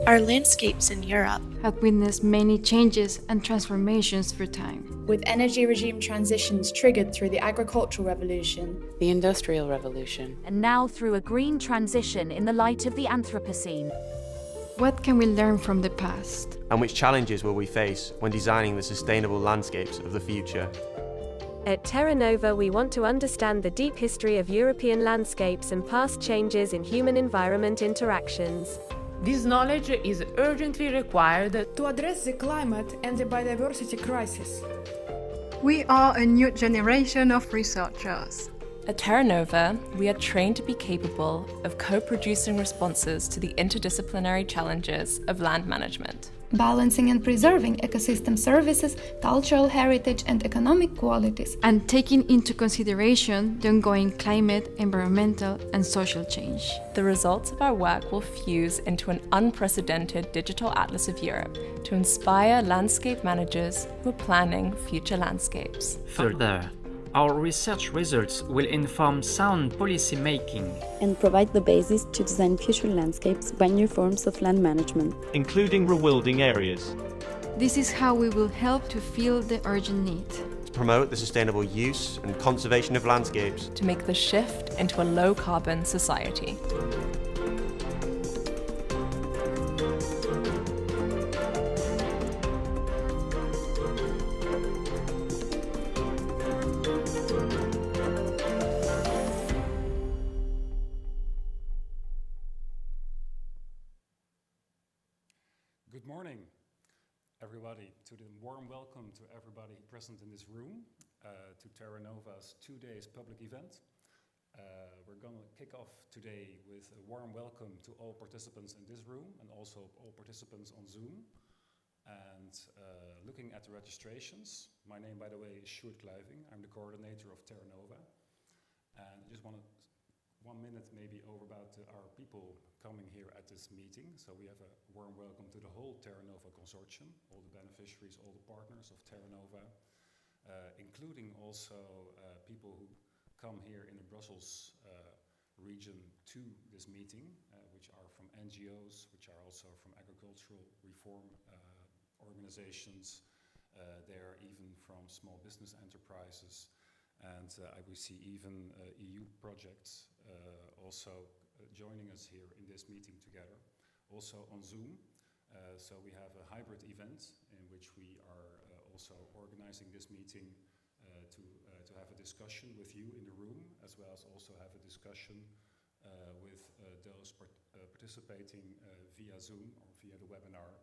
Our landscapes in Europe have witnessed many changes and transformations through time. With energy regime transitions triggered through the agricultural revolution, the Industrial Revolution, and now through a green transition in the light of the Anthropocene. What can we learn from the past? And which challenges will we face when designing the sustainable landscapes of the future? At TerraNova, we want to understand the deep history of European landscapes and past changes in human-environment interactions. This knowledge is urgently required to address the climate and the biodiversity crisis. We are a new generation of researchers. At TerraNova, we are trained to be capable of co-producing responses to the interdisciplinary challenges of land management. Balancing and preserving ecosystem services, cultural heritage and economic qualities. And taking into consideration the ongoing climate, environmental and social change. The results of our work will fuse into an unprecedented digital atlas of Europe to inspire landscape managers who are planning future landscapes. Further, our research results will inform sound policy making and provide the basis to design future landscapes by new forms of land management, including rewilding areas. This is how we will help to fill the urgent need. To promote the sustainable use and conservation of landscapes. To make the shift into a low-carbon society. Good morning, everybody, to the warm welcome to everybody present in this room, to TerraNova's 2 days public event. We're going to kick off today with a warm welcome to all participants in this room and also all participants on Zoom. And looking at the registrations, my name, by the way, is Sjoerd Kluiving. I'm the coordinator of TerraNova. And I just want to 1 minute maybe over about our people coming here at this meeting. So we have a warm welcome to the whole TerraNova consortium, all the beneficiaries, all the partners of TerraNova, including also people who come here in the Brussels region to this meeting, which are from NGOs, which are also from agricultural reform organizations. They're even from small business enterprises. And we see even EU projects also joining us here in this meeting together, also on Zoom. So we have a hybrid event in which we are also organizing this meeting to have a discussion with you in the room, as well as also have a discussion with those participating via Zoom or via the webinar,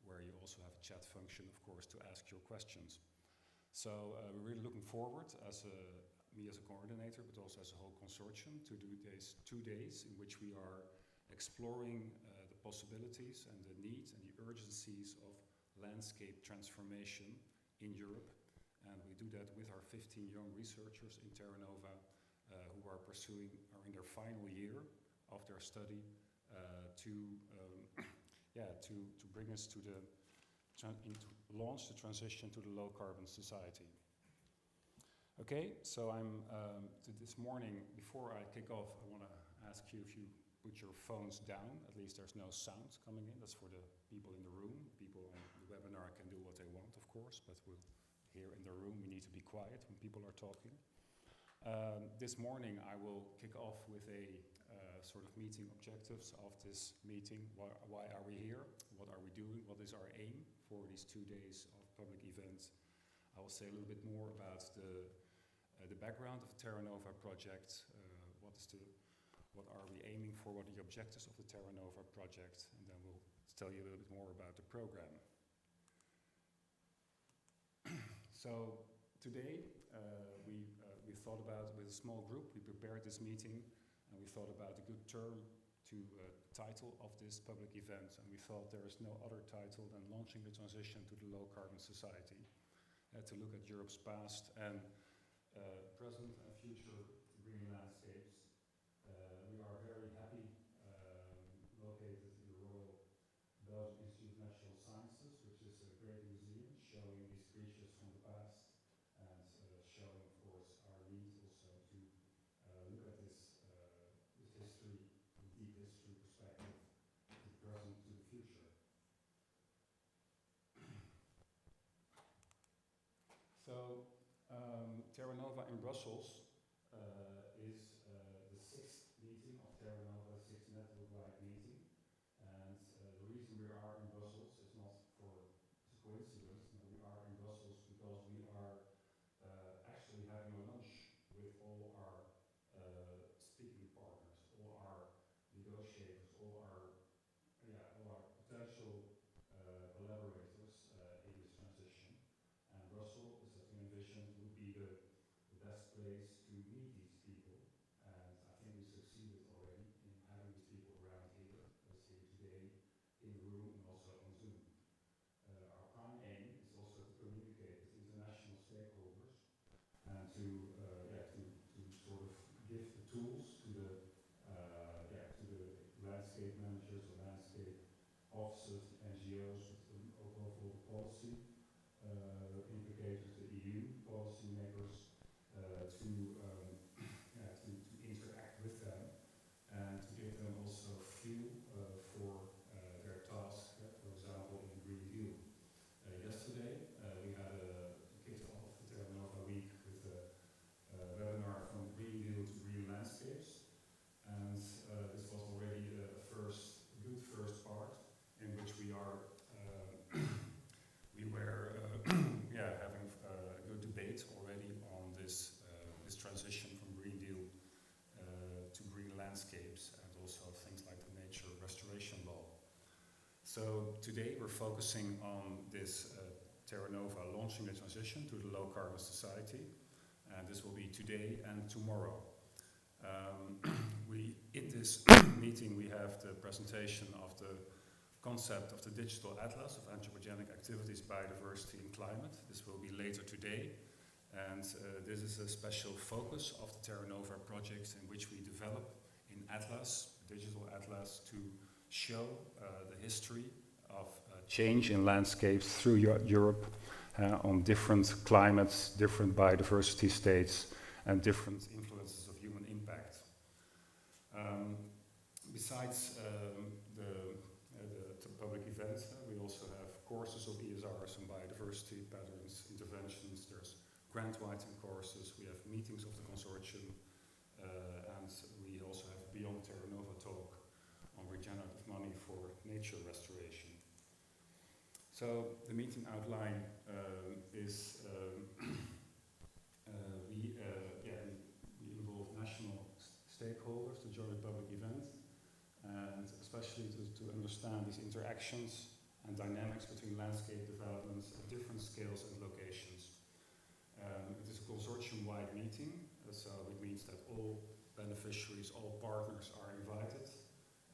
where you also have a chat function, of course, to ask your questions. So we're really looking forward, me as a coordinator, but also as a whole consortium, to do these 2 days in which we are exploring the possibilities and the needs and the urgencies of landscape transformation in Europe. And we do that with our 15 young researchers in TerraNova who are in their final year of their study to bring us to launch the transition to the low-carbon society. Okay, so this morning, before I kick off, I want to ask you if you put your phones down. At least there's no sound coming in. That's for the people in the room. People on the webinar can do what they want, of course, but here in the room, we need to be quiet when people are talking. This morning, I will kick off with a sort of meeting objectives of this meeting. Why are we here? What are we doing? What is our aim for these 2 days of public events? I will say a little bit more about the background of the TerraNova project. What are we aiming for? What are the objectives of the TerraNova project? And then we'll tell you a little bit more about the program. So today we thought about, with a small group, we prepared this meeting. And we thought about a good term to title of this public event, and we thought there is no other title than Launching the Transition to the Low-Carbon Society, to look at Europe's past and present and future green landscapes. We are very happy located in the Royal Belgian Institute of Natural Sciences, which is a great museum showing these creatures from the past and showing, of course, our need also to look at this history, deep history perspective, to present, to Brussels is the 6th meeting of TerraNova, 6th network-wide meeting. And the reason we are in Brussels is not for coincidence. No, we are in Brussels because we are actually having a lunch with all our speaking partners, all our negotiators, all our potential collaborators in this transition. And Brussels, as we envisioned, would be the best place to meet these people. And I think we succeeded already in having these people around here, as here today, in the room and also on Zoom. Our prime aim is also to communicate with international stakeholders and to sort of give the tools to the landscape managers or landscape officers, NGOs, above all the policy implicators, the EU policy makers, to interact with them and to give them also fuel for their task, for example, in the Green Deal. Yesterday we had kicked off the TerraNova week with a webinar from Green Deal to Green Landscapes, and this was already a good first part in which we are having a good debate already on this transition from Green Deal to green landscapes, and also things like the nature restoration law. So today we're focusing on this TerraNova launching the transition to the low carbon society, and this will be today and tomorrow. In this meeting we have the presentation of the concept of the digital atlas of anthropogenic activities, biodiversity and climate. This will be later today, and this is a special focus of the TerraNova project, in which we develop an atlas, digital atlas, to show the history of change in landscapes through Europe on different climates, different biodiversity states, and different influences of human impact. Besides the public events, we also have courses of ESRs and biodiversity patterns, interventions. There's grant writing courses, we have meetings of the consortium, and we also have Beyond TerraNova talk on regenerative money for nature restoration. So the meeting outline is we involve national stakeholders to join the public event, and especially to understand these interactions and dynamics between landscape developments at different scales and locations. It is a consortium-wide meeting, so it means that all beneficiaries, all partners are invited,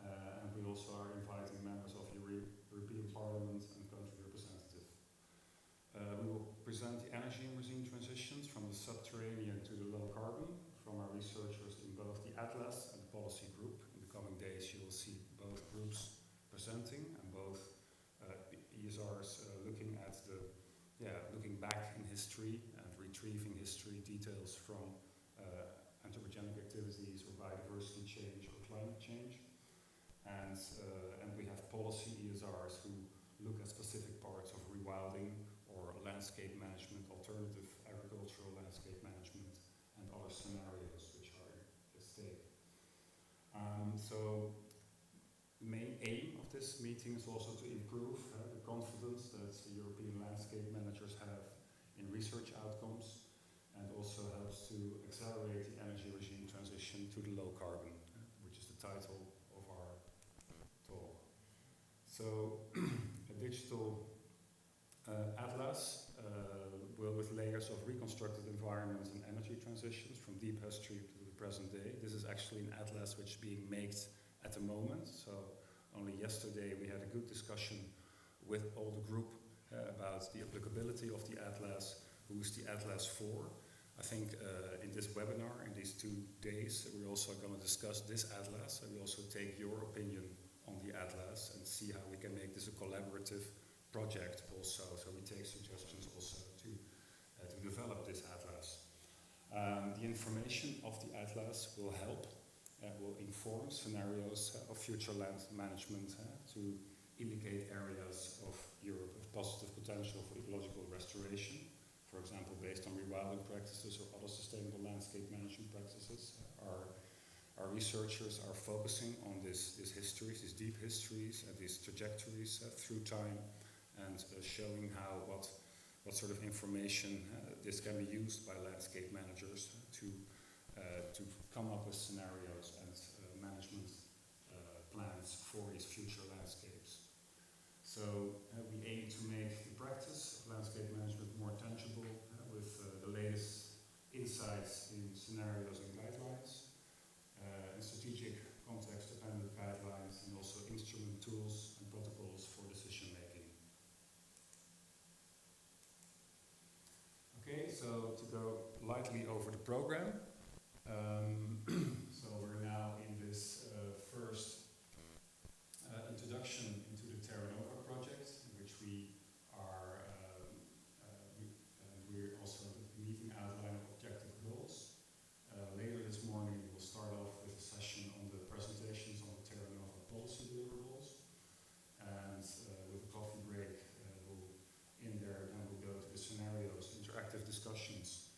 and we also are inviting members of the European Parliament and country representative. We will present the energy and regime transitions from the subterranean to the low carbon from our researchers in both the Atlas and the policy group. In the coming days you will see both groups presenting, and both ESRs looking back in history and retrieving history details from anthropogenic activities or biodiversity change or climate change. And we have policy ESRs who look at specific parts of rewilding or landscape management, alternative agricultural landscape management, and other scenarios which are at stake. So the main aim of this meeting is also to improve the confidence that the European landscape managers have in research outcomes, and also helps to accelerate the energy regime transition to the low carbon, which is the title of our talk. So a digital atlas with layers of reconstructed environments and energy transitions from deep history to the present day. This is actually an atlas which is being made at the moment. So only yesterday we had a good discussion with all the group about the applicability of the atlas, who's the atlas for. I think in this webinar, in these 2 days, we're also going to discuss this atlas, and we also take your opinion on the atlas and see how we can make this a collaborative project also. So we take suggestions also to develop this atlas. The information of the atlas will help, will inform scenarios of future land management to indicate areas of Europe of positive potential for ecological restoration, for for example, based on rewilding practices or other sustainable landscape management practices. Our researchers are focusing on these histories, these deep histories, and these trajectories through time, and showing how what sort of information this can be used by landscape managers to come up with scenarios and management plans for these future landscapes. So we aim to make the practice of landscape management more tangible with the latest insights in scenarios and guidelines, and strategic context-dependent guidelines, and also instrument tools and protocols for decision making. Okay, so to go lightly over the program, so we're now in this first introduction into the TerraNova project, in which we are we're also meeting outline of objective goals. Later this morning we'll start off with a session on the presentations on the TerraNova policy deliverables, and with a coffee break then we'll go to the scenarios, interactive discussions,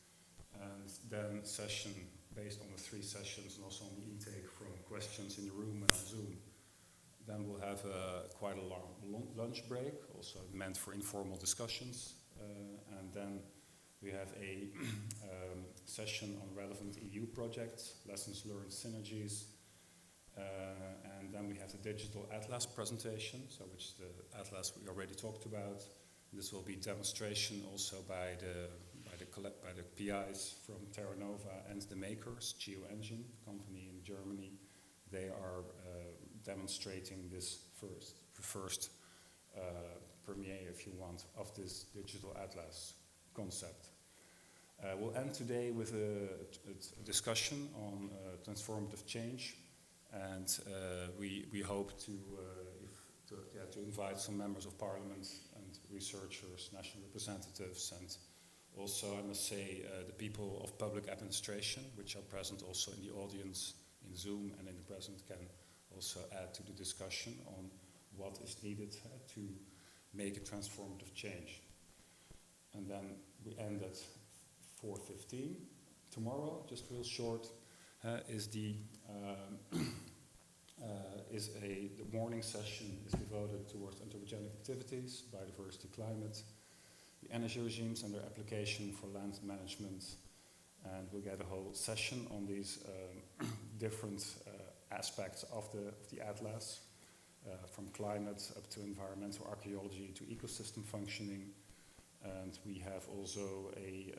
and then session based on the 3 sessions and also on the intake from questions in the room and on Zoom. Then we'll have quite a long lunch break, also meant for informal discussions, and then we have a session on relevant EU projects, lessons learned, synergies, and then we have the digital atlas presentation, so which is the atlas we already talked about. This will be demonstration also by the PIs from TerraNova and the makers, GeoEngine, company in Germany. They are demonstrating this first premiere, if you want, of this digital atlas concept. We'll end today with a discussion on transformative change, and we hope to invite some members of parliament and researchers, national representatives, and also, I must say, the people of public administration, which are present also in the audience in Zoom and in the present, can also add to the discussion on what is needed to make a transformative change. And then we end at 4:15. Tomorrow, just real short, the morning session is devoted towards anthropogenic activities, biodiversity, climate, the energy regimes and their application for land management, and we'll get a whole session on these different aspects of the atlas, from climate up to environmental archaeology to ecosystem functioning. And we have also a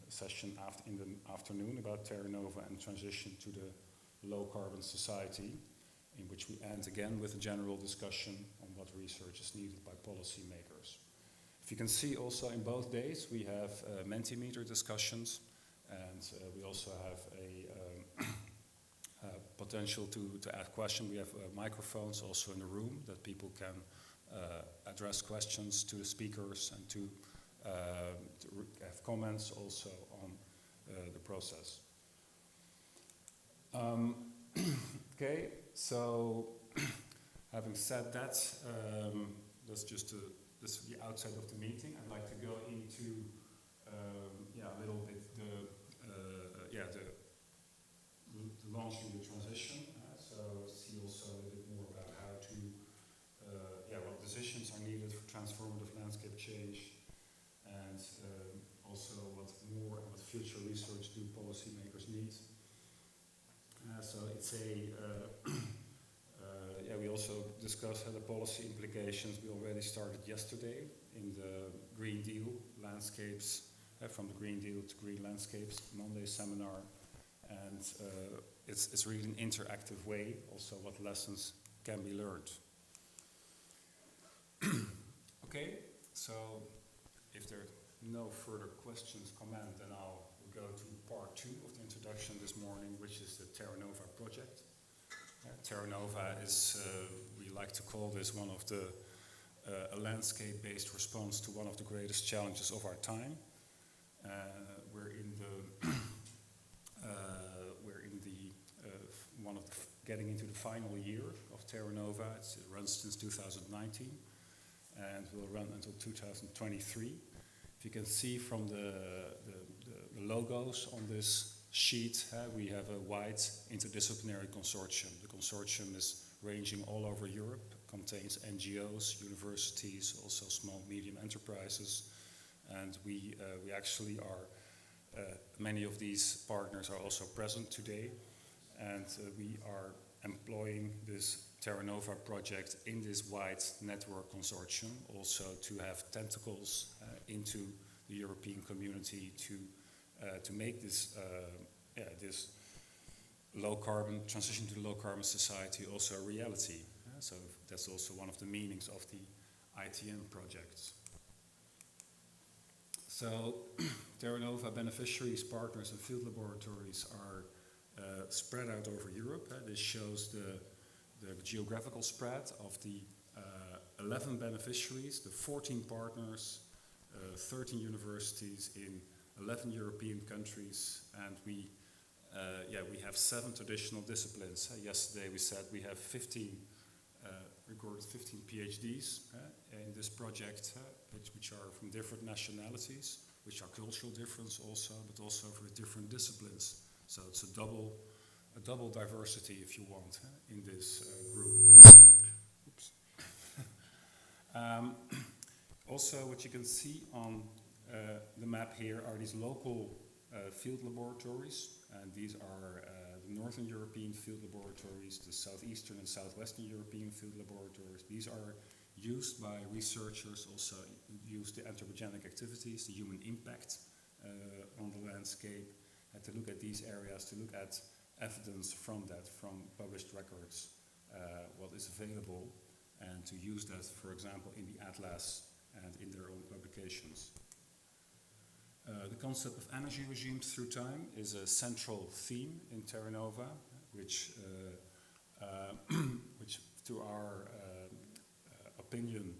session in the afternoon about TerraNova and transition to the low-carbon society, in which we end again with a general discussion on what research is needed by policymakers. If you can see also in both days we have Mentimeter discussions, and we also have a potential to ask questions. We have microphones also in the room that people can address questions to the speakers and to have comments also on the process. Okay, so having said that, that's just this is the outside of the meeting. I'd like to go into a little bit the launching the transition. So see also a little bit more about how to what decisions are needed for transformative landscape change, and also what future research do policymakers need. So it's we also discussed the policy implications. We already started yesterday in the Green Deal landscapes, from the Green Deal to Green Landscapes Monday seminar, and it's really an interactive way also what lessons can be learned. Okay, so if there are no further questions, comment, then I'll go to part 2 of the introduction this morning, which is the TerraNova project. TerraNova is, we like to call this one of the a landscape-based response to one of the greatest challenges of our time. We're in getting into the final year of TerraNova. It runs since 2019 and will run until 2023. If you can see from the logos on this sheet, we have a wide interdisciplinary consortium. The consortium is ranging all over Europe, contains NGOs, universities, also small, medium enterprises, and we actually are, many of these partners are also present today, and we are employing this TerraNova project in this wide network consortium, also to have tentacles into the European community to make this this low carbon transition to low carbon society also a reality. So that's also one of the meanings of the ITM projects. So TerraNova beneficiaries, partners and field laboratories are spread out over Europe. This shows the geographical spread of the 11 beneficiaries, the 14 partners, 13 universities in 11 European countries, and we have 7 traditional disciplines. Yesterday we said we have recorded 15 PhDs in this project, which are from different nationalities, which are cultural difference also, but also for different disciplines. So it's a double diversity, if you want, in this group. Oops. Also, what you can see on the map here are these local field laboratories, and these are the Northern European field laboratories, the Southeastern and Southwestern European field laboratories. These are used by researchers, also use the anthropogenic activities, the human impact on the landscape, and to look at these areas, to look at evidence from that, from published records, what is available, and to use that, for example, in the atlas and in their own publications. The concept of energy regimes through time is a central theme in TerraNova, which to our opinion,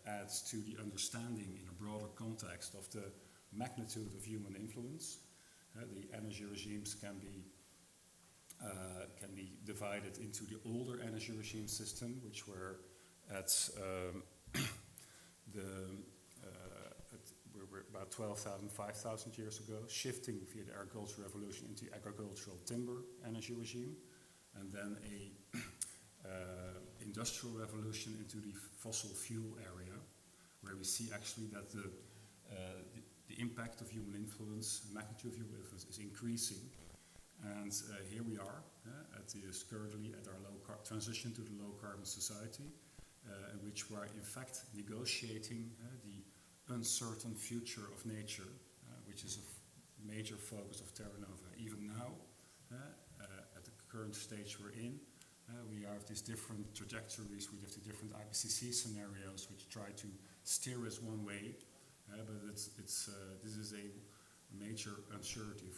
adds to the understanding in a broader context of the magnitude of human influence. The energy regimes can be divided into the older energy regime system, which were at we're about 12,000, 5,000 years ago, shifting via the agricultural revolution into the agricultural timber energy regime, and then a industrial revolution into the fossil fuel area, where we see actually that the impact of human influence, magnitude of human influence is increasing. And here we are currently at our transition to the low carbon society, in which we are in fact negotiating the uncertain future of nature, which is a major focus of TerraNova. Even now, at the current stage we're in, we have these different trajectories, we have the different IPCC scenarios which try to steer us one way, but this is a major uncertainty,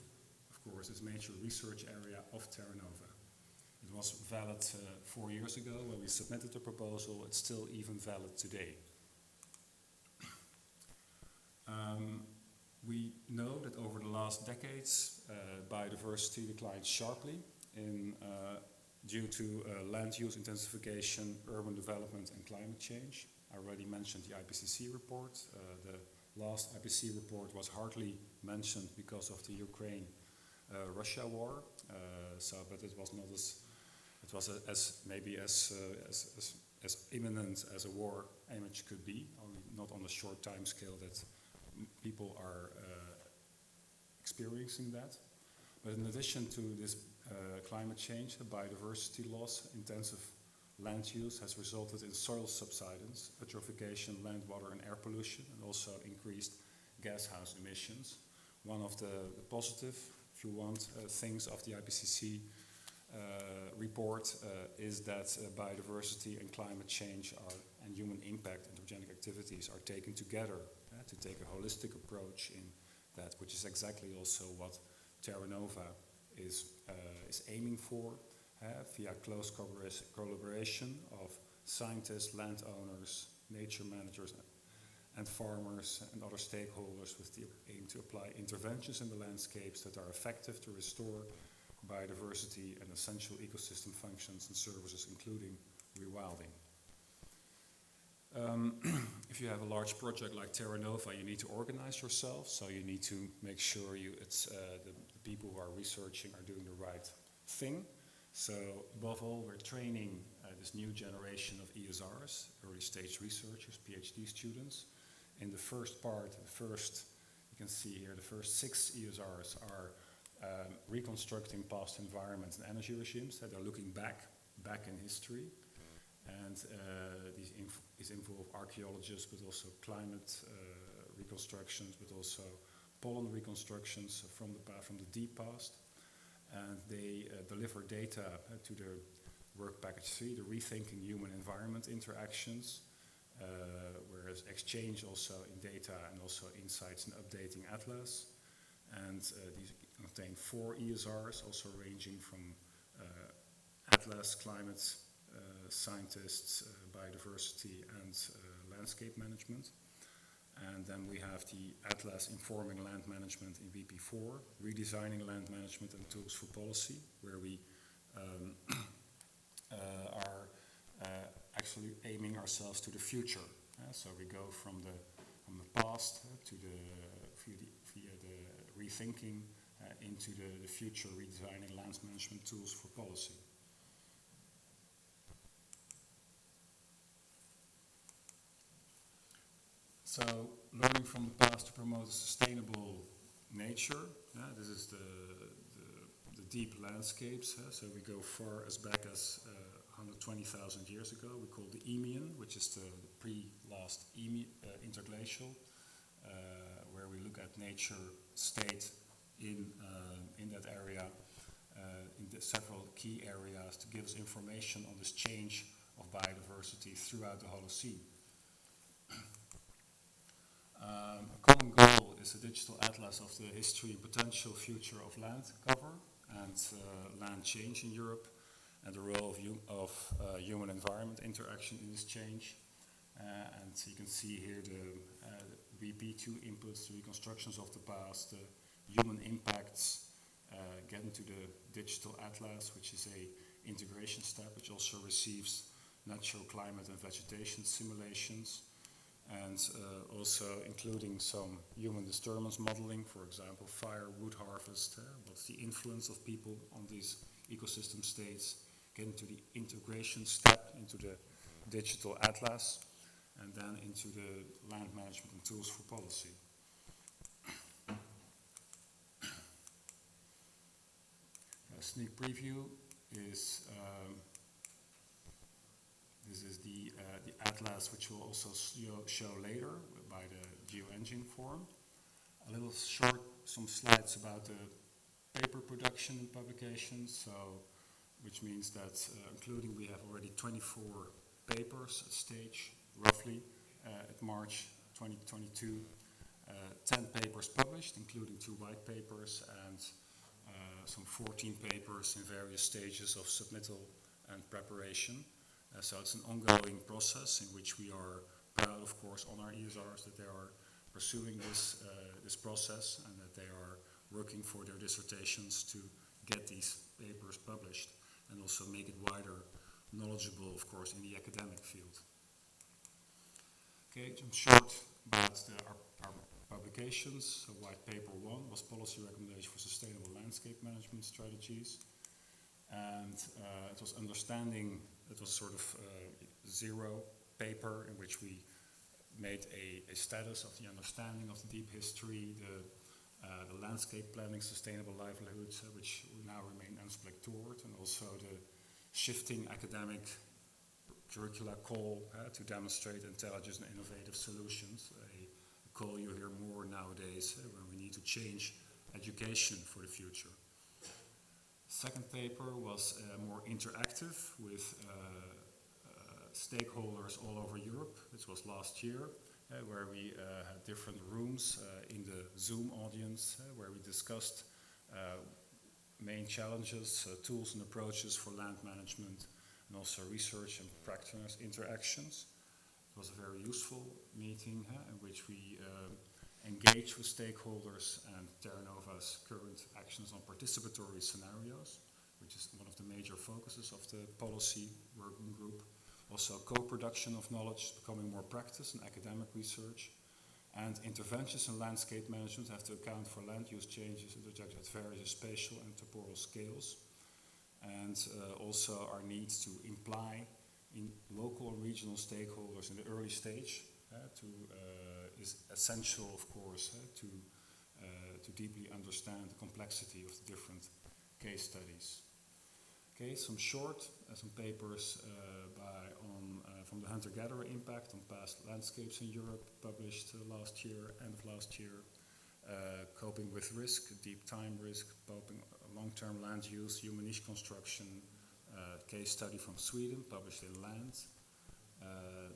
of course. It's a major research area of TerraNova. It was valid 4 years ago when we submitted the proposal. It's still even valid today. We know that over the last decades, biodiversity declined sharply due to land use intensification, urban development and climate change. I already mentioned the IPCC report. The last IPCC report was hardly mentioned because of the Ukraine-Russia war, but it was not as imminent as a war image could be, only not on a short time scale that people are experiencing that. But in addition to this climate change, biodiversity loss, intensive land use has resulted in soil subsidence, eutrophication, land, water and air pollution, and also increased gas house emissions. One of the positive, if you want, things of the IPCC report is that biodiversity and climate change and human impact and anthropogenic activities are taken together to take a holistic approach in that, which is exactly also what TerraNova is aiming for, via close collaboration of scientists, landowners, nature managers and farmers and other stakeholders with the aim to apply interventions in the landscapes that are effective to restore biodiversity and essential ecosystem functions and services, including rewilding. If you have a large project like TerraNova, you need to organize yourself, so you need to make sure the people who are researching are doing the right thing. So above all, we're training this new generation of ESRs, early stage researchers, PhD students. In the first part, you can see here, the first 6 ESRs are reconstructing past environments and energy regimes, that are looking back in history. And these involve archaeologists, but also climate reconstructions, but also pollen reconstructions from the deep past. And they deliver data to the work package 3, the rethinking human environment interactions, whereas exchange also in data and also insights in updating Atlas. And these contain 4 ESRs, also ranging from Atlas, climate, scientists, biodiversity, and landscape management. And then we have the Atlas Informing Land Management in VP4, Redesigning Land Management and Tools for Policy, where we are actually aiming ourselves to the future. So we go from the past via the rethinking into the future, redesigning land management tools for policy. So, learning from the past to promote a sustainable nature. This is the deep landscapes. So we go far as back as 120,000 years ago. We call the Eemian, which is the pre-last interglacial, where we look at nature state in that area, in the several key areas, to give us information on this change of biodiversity throughout the Holocene. A common goal is a digital atlas of the history and potential future of land cover and land change in Europe, and the role of human environment interaction in this change. And you can see here the VP2 inputs, the reconstructions of the past, the human impacts, get into the digital atlas, which is a integration step, which also receives natural climate and vegetation simulations, and also including some human disturbance modeling, for example, fire, wood harvest, what's the influence of people on these ecosystem states, get into the integration step, into the digital atlas, and then into the land management and tools for policy. A sneak preview is this is the atlas, which we'll also show later by the GeoEngine form. A little short, some slides about the paper production and publication, which means that including we have already 24 papers at stage, roughly, at March 2022. 10 papers published, including 2 white papers and some 14 papers in various stages of submittal and preparation. So it's an ongoing process in which we are proud, of course, on our ESRs that they are pursuing this process and that they are working for their dissertations to get these papers published and also make it wider, knowledgeable, of course, in the academic field. Okay, some short about our publications. So white paper 1 was policy recommendation for sustainable landscape management strategies. And it was understanding, it was sort of zero paper in which we made a status of the understanding of the deep history, the landscape planning, sustainable livelihoods, which now remain unsplit toward, and also the shifting academic curricula call to demonstrate intelligent and innovative solutions, a call you hear more nowadays when we need to change education for the future. Second paper was more interactive with stakeholders all over Europe. This was last year, where we had different rooms in the Zoom audience, where we discussed main challenges, tools and approaches for land management, and also research and practitioners' interactions. It was a very useful meeting in which we engage with stakeholders and TerraNova's current actions on participatory scenarios, which is one of the major focuses of the policy working group. Also, co-production of knowledge is becoming more practice in academic research. And interventions in landscape management have to account for land use changes interjected at various spatial and temporal scales. And also our need to imply in local and regional stakeholders in the early stage is essential, of course, to deeply understand the complexity of the different case studies. Okay, some papers from the hunter-gatherer impact on past landscapes in Europe, published end of last year. Coping with risk, deep time risk, long-term land use, human niche construction, case study from Sweden, published in Land.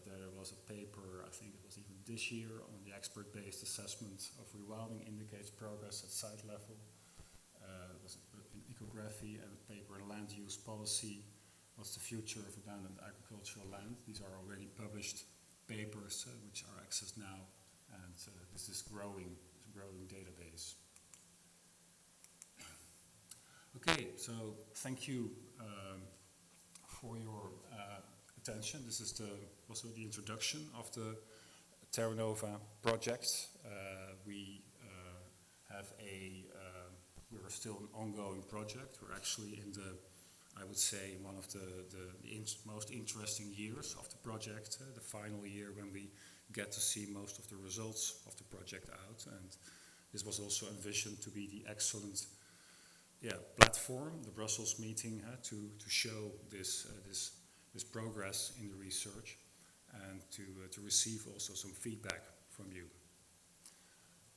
There was a paper, I think it was even this year, on the expert-based assessment of rewilding indicates progress at site level. It was an ecography and a paper in land use policy. What's the future of abandoned agricultural land? These are already published papers which are accessed now, and this is growing database. Okay, so thank you for your attention. This is also the introduction of the TerraNova project. We're still an ongoing project. We're actually in I would say, one of the most interesting years of the project, the final year when we get to see most of the results of the project out. And this was also envisioned to be the excellent platform, the Brussels meeting, to show this progress in the research and to receive also some feedback from you.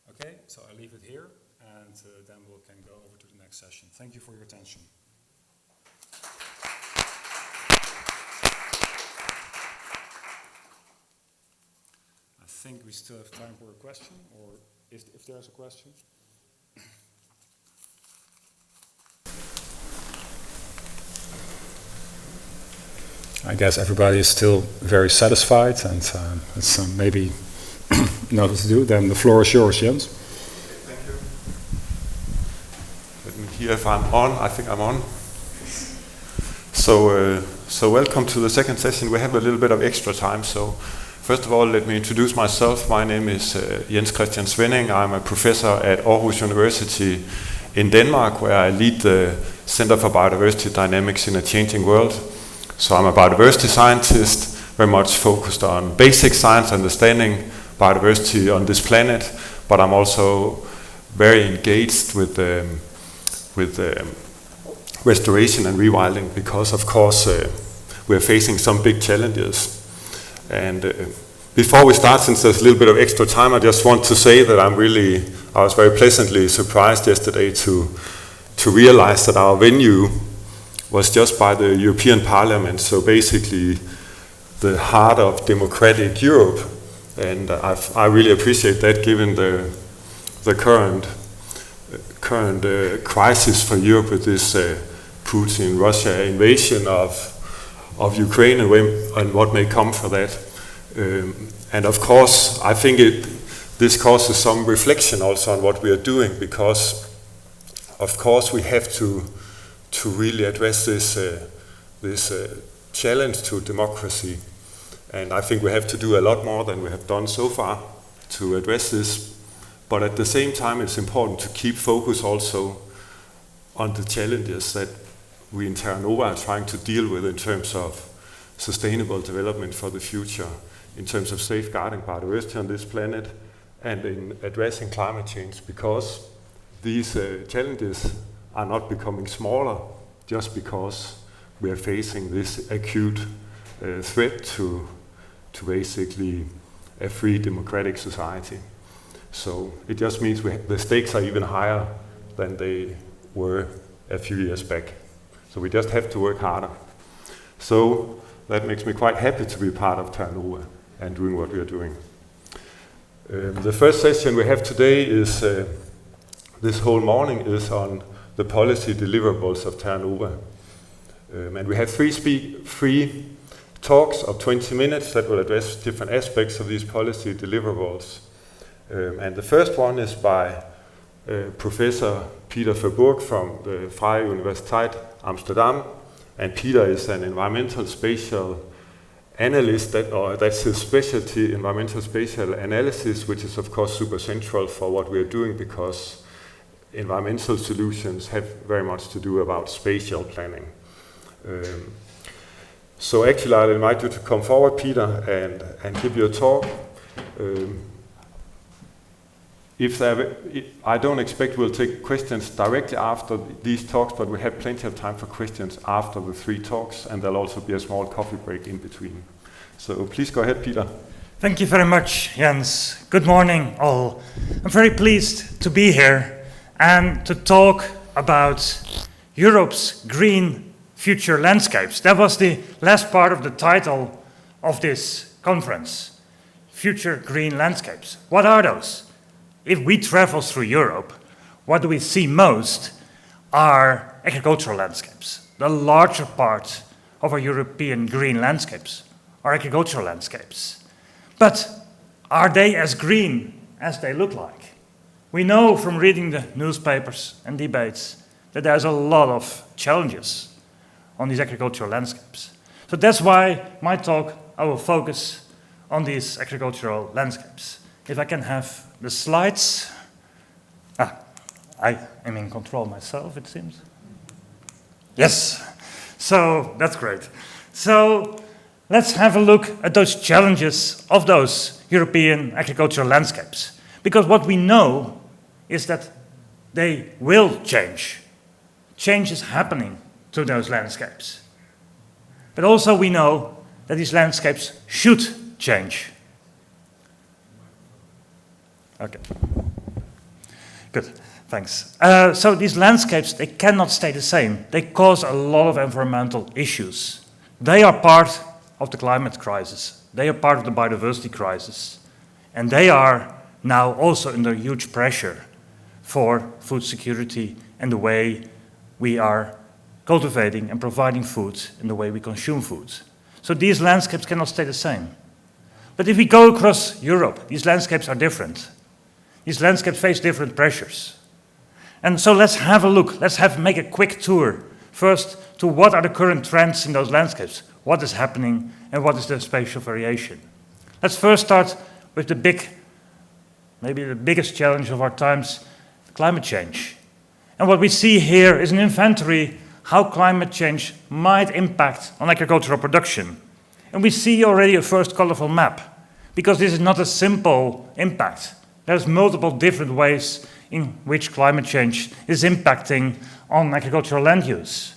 Okay, so I leave it here, and then we can go over to the next session. Thank you for your attention. I think we still have time for a question, or if there's a question. I guess everybody is still very satisfied, and it's maybe nothing to do. Then the floor is yours, Jens. Thank you. Let me hear if I'm on. I think I'm on. So welcome to the second session. We have a little bit of extra time. So first of all, let me introduce myself. My name is Jens Christian Svenning. I'm a professor at Aarhus University in Denmark, where I lead the Center for Biodiversity Dynamics in a Changing World. So I'm a biodiversity scientist, very much focused on basic science, understanding biodiversity on this planet, but I'm also very engaged with restoration and rewilding because, of course, we're facing some big challenges. And before we start, since there's a little bit of extra time, I just want to say that I was very pleasantly surprised yesterday to realize that our venue was just by the European Parliament, so basically the heart of democratic Europe. And I really appreciate that, given the current crisis for Europe with this Putin-Russia invasion of Ukraine and what may come for that. And of course, I think this causes some reflection also on what we are doing, because of course we have to really address this challenge to democracy. And I think we have to do a lot more than we have done so far to address this. But at the same time, it's important to keep focus also on the challenges that we in TerraNova are trying to deal with in terms of sustainable development for the future, in terms of safeguarding biodiversity on this planet, and in addressing climate change, because these challenges are not becoming smaller just because we are facing this acute threat to basically a free democratic society. So it just means the stakes are even higher than they were a few years back. So we just have to work harder. So that makes me quite happy to be part of TerraNova and doing what we are doing. The first session we have today is, this whole morning, is on the policy deliverables of TerraNova. And we have three talks of 20 minutes that will address different aspects of these policy deliverables. And the first one is by Professor Peter Ferberg from the Freie Universiteit Amsterdam. And Peter is an environmental, spatial, analyst that's his specialty, environmental spatial analysis, which is of course super central for what we're doing, because environmental solutions have very much to do about spatial planning. So actually I'll invite you to come forward, Peter, and give you a talk. I don't expect we'll take questions directly after these talks, but we have plenty of time for questions after the 3 talks, and there'll also be a small coffee break in between. So please go ahead, Peter. Thank you very much, Jens. Good morning, all. I'm very pleased to be here and to talk about Europe's green future landscapes. That was the last part of the title of this conference, Future Green Landscapes. What are those? If we travel through Europe, what do we see most are agricultural landscapes. The larger part of our European green landscapes are agricultural landscapes. But are they as green as they look like? We know from reading the newspapers and debates that there's a lot of challenges on these agricultural landscapes. So that's why my talk, I will focus on these agricultural landscapes. If I can have the slides. I am in control myself, it seems. Yes, so that's great. So let's have a look at those challenges of those European agricultural landscapes. Because what we know is that they will change. Change is happening to those landscapes. But also we know that these landscapes should change. Okay. Good, thanks. So these landscapes, they cannot stay the same. They cause a lot of environmental issues. They are part of the climate crisis. They are part of the biodiversity crisis. And they are now also under huge pressure for food security and the way we are cultivating and providing food and the way we consume food. So these landscapes cannot stay the same. But if we go across Europe, these landscapes are different. These landscapes face different pressures. And so let's have a look. Let's make a quick tour. First, to what are the current trends in those landscapes? What is happening and what is the spatial variation? Let's first start with maybe the biggest challenge of our times, climate change. And what we see here is an inventory how climate change might impact on agricultural production. And we see already a first colorful map, because this is not a simple impact. There's multiple different ways in which climate change is impacting on agricultural land use.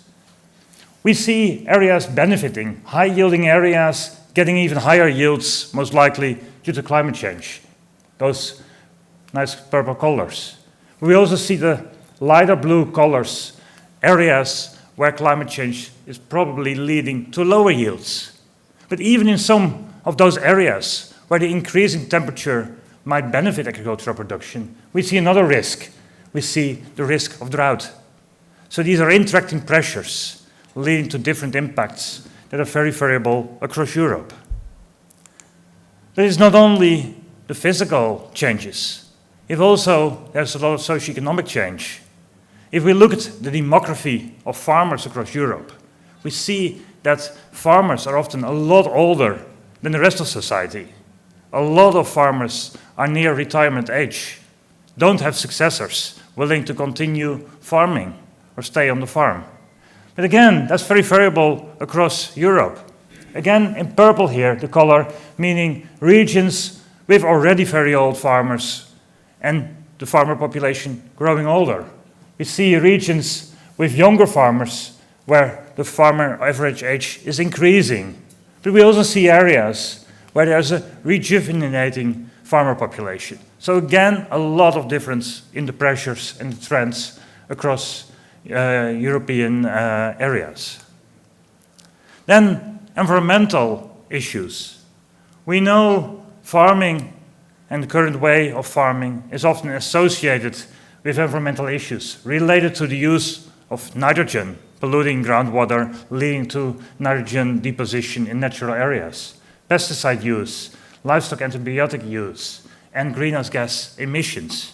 We see areas benefiting, high-yielding areas getting even higher yields, most likely due to climate change. Those nice purple colors. We also see the lighter blue colors, areas where climate change is probably leading to lower yields. But even in some of those areas where the increase in temperature might benefit agricultural production, we see another risk. We see the risk of drought. So these are interacting pressures leading to different impacts that are very variable across Europe. There is not only the physical changes, there's a lot of socioeconomic change. If we look at the demography of farmers across Europe, we see that farmers are often a lot older than the rest of society. A lot of farmers are near retirement age, don't have successors willing to continue farming or stay on the farm. But again, that's very variable across Europe. Again, in purple here, the color, meaning regions with already very old farmers and the farmer population growing older. We see regions with younger farmers where the farmer average age is increasing. But we also see areas where there's a rejuvenating farmer population. So again, a lot of difference in the pressures and the trends across European areas. Then environmental issues. We know farming and the current way of farming is often associated with environmental issues related to the use of nitrogen, polluting groundwater, leading to nitrogen deposition in natural areas, pesticide use, livestock antibiotic use, and greenhouse gas emissions.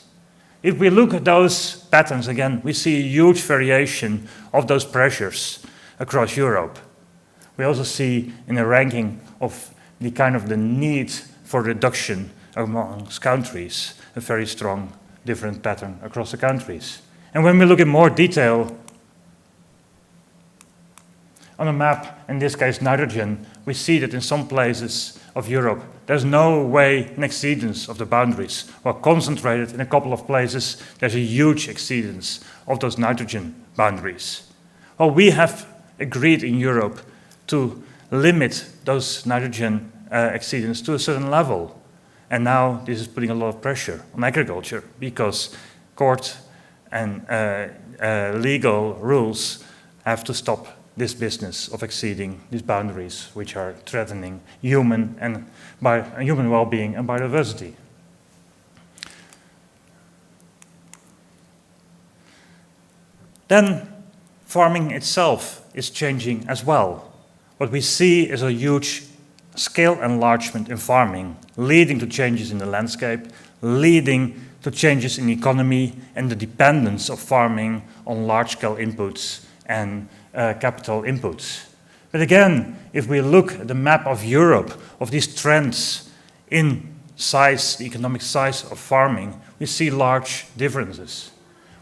If we look at those patterns again, we see a huge variation of those pressures across Europe. We also see in the ranking of the need for reduction amongst countries, a very strong different pattern across the countries. And when we look in more detail on a map, in this case nitrogen, we see that in some places of Europe there's no way an exceedance of the boundaries. While concentrated in a couple of places, there's a huge exceedance of those nitrogen boundaries. Well, we have agreed in Europe to limit those nitrogen exceedance to a certain level. And now this is putting a lot of pressure on agriculture because court and legal rules have to stop this business of exceeding these boundaries which are threatening human well-being and biodiversity. Then farming itself is changing as well. What we see is a huge scale enlargement in farming, leading to changes in the landscape, leading to changes in the economy and the dependence of farming on large-scale inputs and capital inputs. But again, if we look at the map of Europe, of these trends in size, the economic size of farming, we see large differences.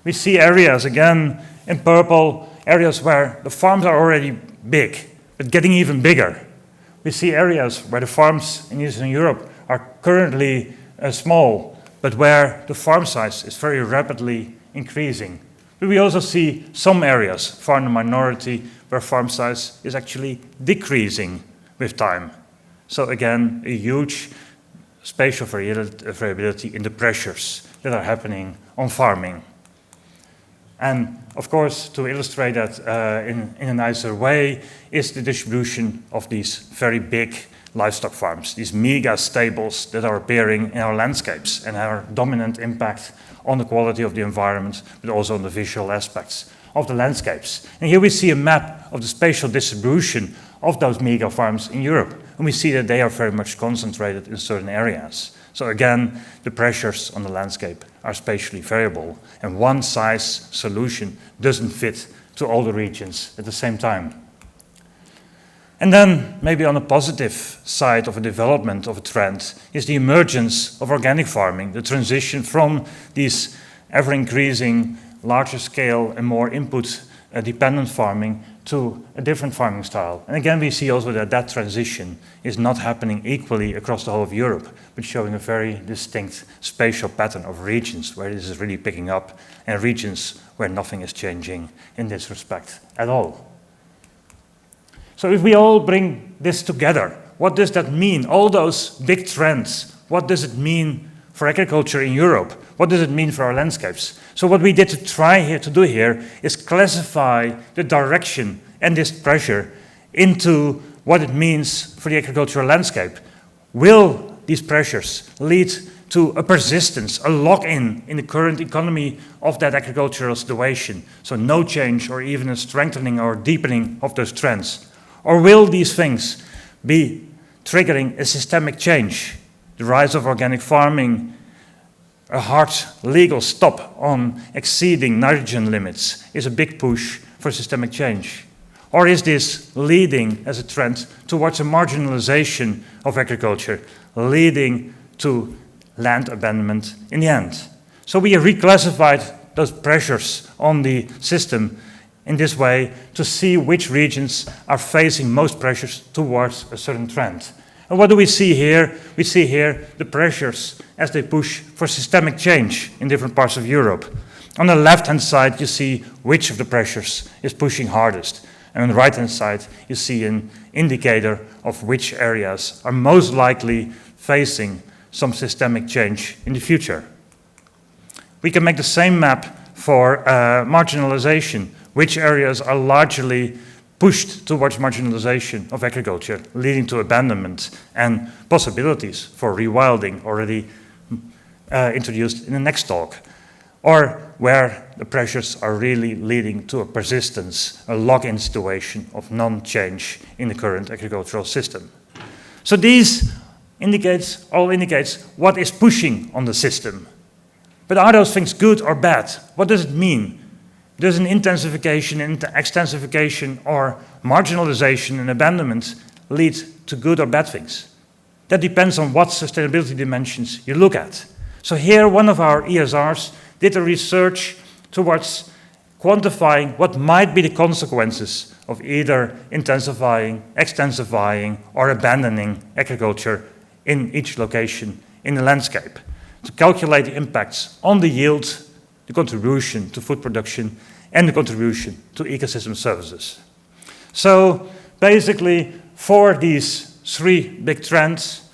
We see areas, again, in purple, areas where the farms are already big, but getting even bigger. We see areas where the farms in Eastern Europe are currently small, but where the farm size is very rapidly increasing. But we also see some areas, far in the minority, where farm size is actually decreasing with time. So again, a huge spatial variability in the pressures that are happening on farming. And of course, to illustrate that in a nicer way, is the distribution of these very big livestock farms, these mega stables that are appearing in our landscapes and have a dominant impact on the quality of the environment, but also on the visual aspects of the landscapes. And here we see a map of the spatial distribution of those mega farms in Europe. And we see that they are very much concentrated in certain areas. So again, the pressures on the landscape are spatially variable, and one size solution doesn't fit to all the regions at the same time. And then, maybe on the positive side of a development of a trend, is the emergence of organic farming, the transition from these ever-increasing, larger scale and more input-dependent farming to a different farming style. And again, we see also that that transition is not happening equally across the whole of Europe, but showing a very distinct spatial pattern of regions where this is really picking up, and regions where nothing is changing in this respect at all. So if we all bring this together, what does that mean? All those big trends, what does it mean for agriculture in Europe? What does it mean for our landscapes? So what we did to do here is classify the direction and this pressure into what it means for the agricultural landscape. Will these pressures lead to a persistence, a lock-in the current economy of that agricultural situation? So no change or even a strengthening or deepening of those trends. Or will these things be triggering a systemic change? The rise of organic farming, a hard legal stop on exceeding nitrogen limits is a big push for systemic change. Or is this leading as a trend towards a marginalization of agriculture, leading to land abandonment in the end? So we have reclassified those pressures on the system in this way to see which regions are facing most pressures towards a certain trend. And what do we see here? We see here the pressures as they push for systemic change in different parts of Europe. On the left-hand side, you see which of the pressures is pushing hardest. And on the right-hand side, you see an indicator of which areas are most likely facing some systemic change in the future. We can make the same map for marginalization. Which areas are largely pushed towards marginalization of agriculture, leading to abandonment and possibilities for rewilding already introduced in the next talk, or where the pressures are really leading to a persistence, a lock-in situation of non-change in the current agricultural system. So these all indicates what is pushing on the system. But are those things good or bad? What does it mean? does an intensification, extensification, or marginalization and abandonment lead to good or bad things? That depends on what sustainability dimensions you look at. So here, one of our ESRs did a research towards quantifying what might be the consequences of either intensifying, extensifying, or abandoning agriculture in each location in the landscape, to calculate the impacts on the yield, the contribution to food production, and the contribution to ecosystem services. So basically, for these three big trends,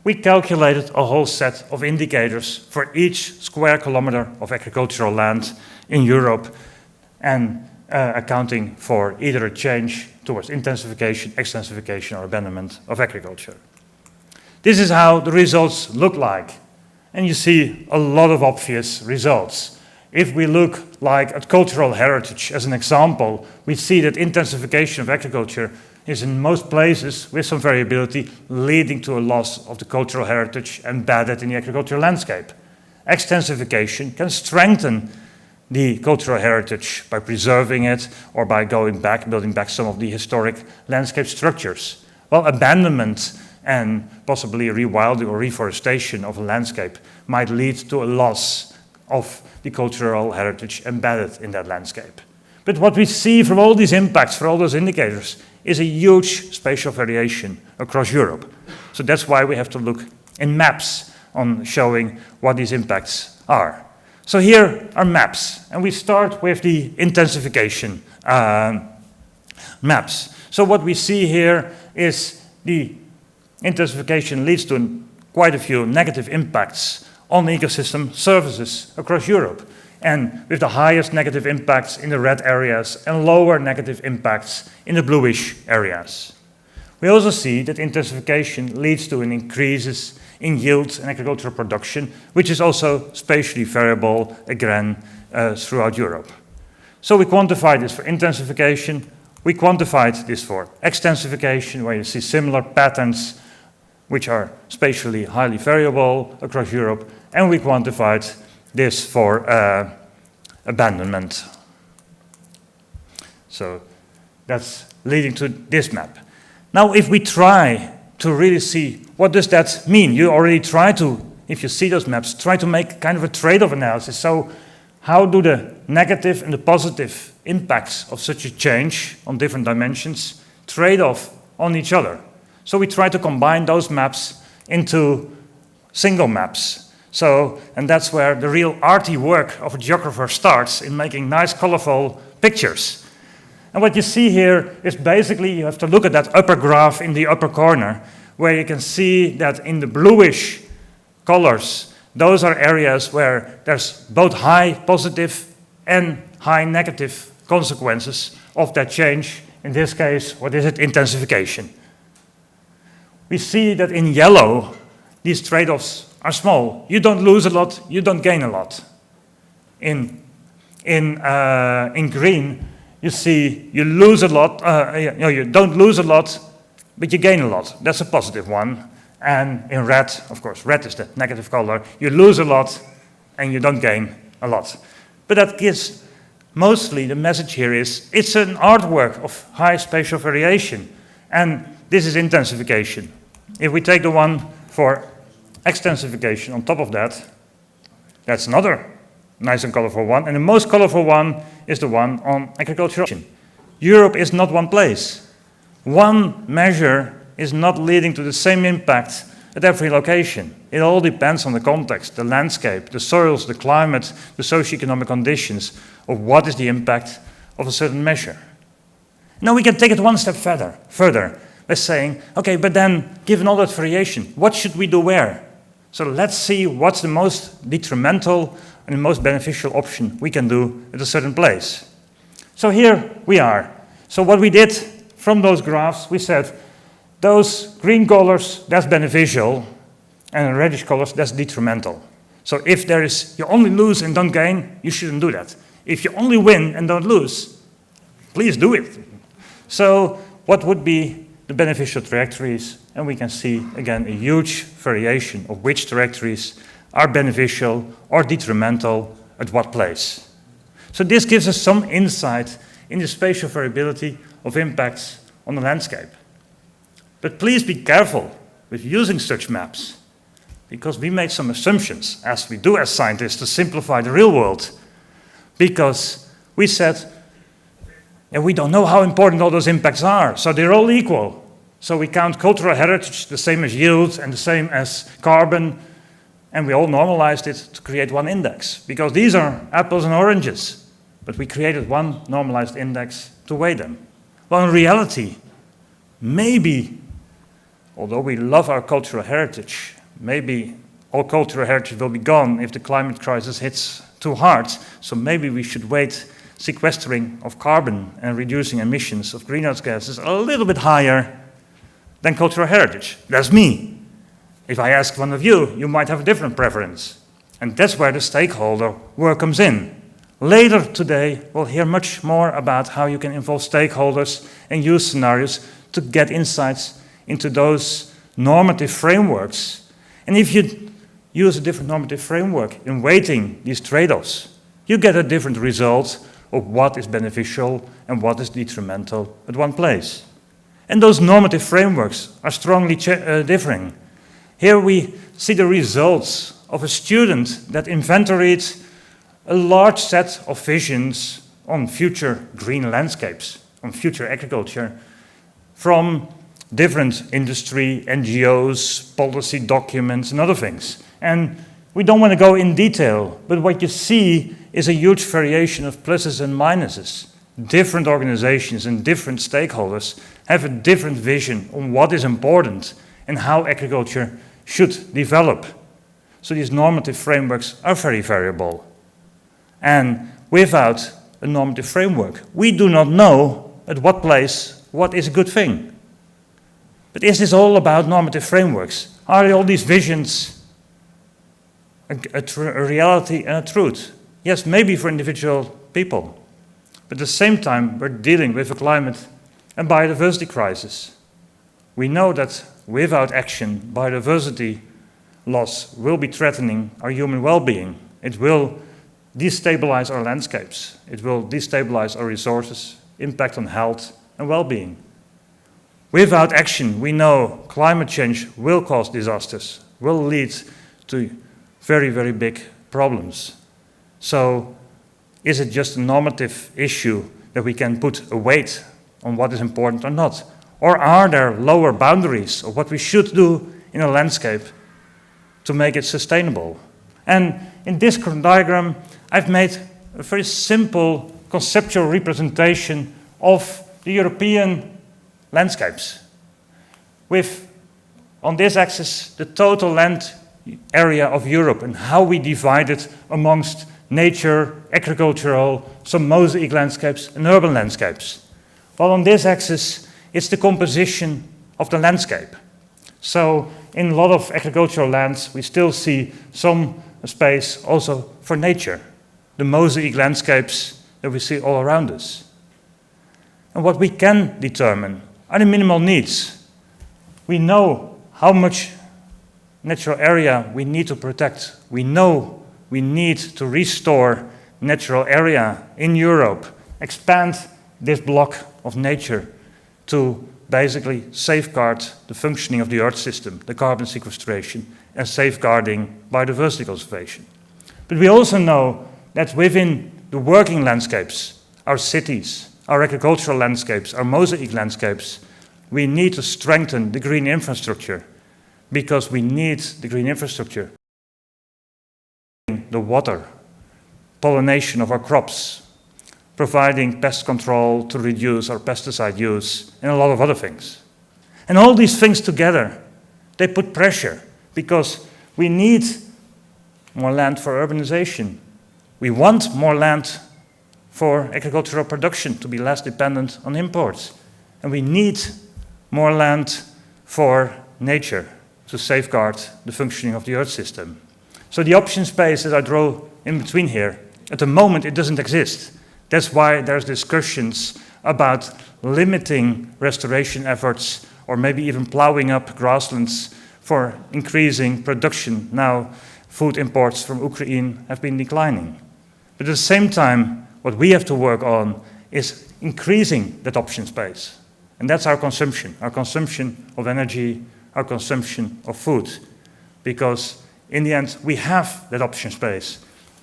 we calculated a whole set of indicators for each square kilometer of agricultural land in Europe, and accounting for either a change towards intensification, extensification, or abandonment of agriculture. This is how the results look like. And you see a lot of obvious results. If we look at cultural heritage as an example, we see that intensification of agriculture is in most places, with some variability, leading to a loss of the cultural heritage embedded in the agricultural landscape. Extensification can strengthen the cultural heritage by preserving it or by going back, building back some of the historic landscape structures. While abandonment and possibly rewilding or reforestation of a landscape might lead to a loss of the cultural heritage embedded in that landscape. But what we see from all these impacts, for all those indicators, is a huge spatial variation across Europe. So that's why we have to look in maps on showing what these impacts are. So here are maps, and we start with the intensification maps. So what we see here is the intensification leads to quite a few negative impacts on ecosystem services across Europe, and with the highest negative impacts in the red areas and lower negative impacts in the bluish areas. We also see that intensification leads to an increases in yields and agricultural production, which is also spatially variable again throughout Europe. So we quantified this for intensification, we quantified this for extensification, where you see similar patterns which are spatially highly variable across Europe, and we quantified this for abandonment. So that's leading to this map. Now, if we try to really see what does that mean, you already try to, if you see those maps, try to make kind of a trade-off analysis. So how do the negative and the positive impacts of such a change on different dimensions trade off on each other? So we try to combine those maps into single maps. So, and that's where the real arty work of a geographer starts, in making nice, colorful pictures. And what you see here is basically, you have to look at that upper graph in the upper corner, where you can see that in the bluish colors, those are areas where there's both high positive and high negative consequences of that change. In this case, what is it? Intensification. We see that in yellow, these trade-offs are small. You don't lose a lot, you don't gain a lot. In green, you see you lose a lot, you don't lose a lot, but you gain a lot. That's a positive one. And in red, of course, red is the negative color, you lose a lot and you don't gain a lot. But that gives, mostly the message here is, it's an artwork of high spatial variation. And this is intensification. If we take the one for extensification on top of that, that's another nice and colorful one. And the most colorful one is the one on agriculture. Europe is not one place. One measure is not leading to the same impact at every location. It all depends on the context, the landscape, the soils, the climate, the socioeconomic conditions of what is the impact of a certain measure. Now we can take it one step further by saying, okay, but then given all that variation, what should we do where? So let's see what's the most detrimental and the most beneficial option we can do at a certain place. So here we are. So what we did from those graphs, we said, those green colors, that's beneficial, and reddish colors, that's detrimental. So if there is, you only lose and don't gain, you shouldn't do that. If you only win and don't lose, please do it. So what would be the beneficial trajectories? And we can see, again, a huge variation of which trajectories are beneficial or detrimental at what place. So this gives us some insight in the spatial variability of impacts on the landscape. But please be careful with using such maps, because we made some assumptions, as we do as scientists, to simplify the real world. Because we said, and we don't know how important all those impacts are, so they're all equal. So we count cultural heritage the same as yield and the same as carbon, and we all normalized it to create one index, because these are apples and oranges. But we created one normalized index to weigh them. Well, in reality, maybe, although we love our cultural heritage, maybe all cultural heritage will be gone if the climate crisis hits too hard. So maybe we should weight sequestering of carbon and reducing emissions of greenhouse gases a little bit higher than cultural heritage. That's me. If I ask one of you, you might have a different preference. And that's where the stakeholder work comes in. Later today, we'll hear much more about how you can involve stakeholders and use scenarios to get insights into those normative frameworks. And if you use a different normative framework in weighting these trade-offs, you get a different result of what is beneficial and what is detrimental at one place. And those normative frameworks are strongly differing. Here we see the results of a student that inventoried a large set of visions on future green landscapes, on future agriculture, from different industry, NGOs, policy documents, and other things. And we don't want to go in detail, but what you see is a huge variation of pluses and minuses. Different organizations and different stakeholders have a different vision on what is important and how agriculture should develop. So these normative frameworks are very variable. And without a normative framework, we do not know at what place what is a good thing. But is this all about normative frameworks? Are all these visions a reality and a truth? Yes, maybe for individual people. But at the same time, we're dealing with a climate and biodiversity crisis. We know that without action, biodiversity loss will be threatening our human well-being. It will destabilize our landscapes. It will destabilize our resources, impact on health and well-being. Without action, we know climate change will cause disasters, will lead to very, very big problems. So, is it just a normative issue that we can put a weight on what is important or not? Or are there lower boundaries of what we should do in a landscape to make it sustainable? And in this diagram, I've made a very simple conceptual representation of the European landscapes, with, on this axis, the total land area of Europe and how we divide it amongst nature, agricultural, some mosaic landscapes and urban landscapes. While on this axis, it's the composition of the landscape. So in a lot of agricultural lands, we still see some space also for nature, the mosaic landscapes that we see all around us. And what we can determine are the minimal needs. We know how much natural area we need to protect. We know we need to restore natural area in Europe, expand this block of nature to basically safeguard the functioning of the Earth system, the carbon sequestration, and safeguarding biodiversity conservation. But we also know that within the working landscapes, our cities, our agricultural landscapes, our mosaic landscapes, we need to strengthen the green infrastructure, because we need the green infrastructure. The water, pollination of our crops, providing pest control to reduce our pesticide use, and a lot of other things. And all these things together, they put pressure, because we need more land for urbanization. We want more land for agricultural production to be less dependent on imports. And we need more land for nature to safeguard the functioning of the Earth system. So the option space that I draw in between here, at the moment it doesn't exist. That's why there's discussions about limiting restoration efforts or maybe even plowing up grasslands for increasing production. Now, food imports from Ukraine have been declining. But at the same time, what we have to work on is increasing that option space. And that's our consumption of energy, our consumption of food. Because in the end, we have that option space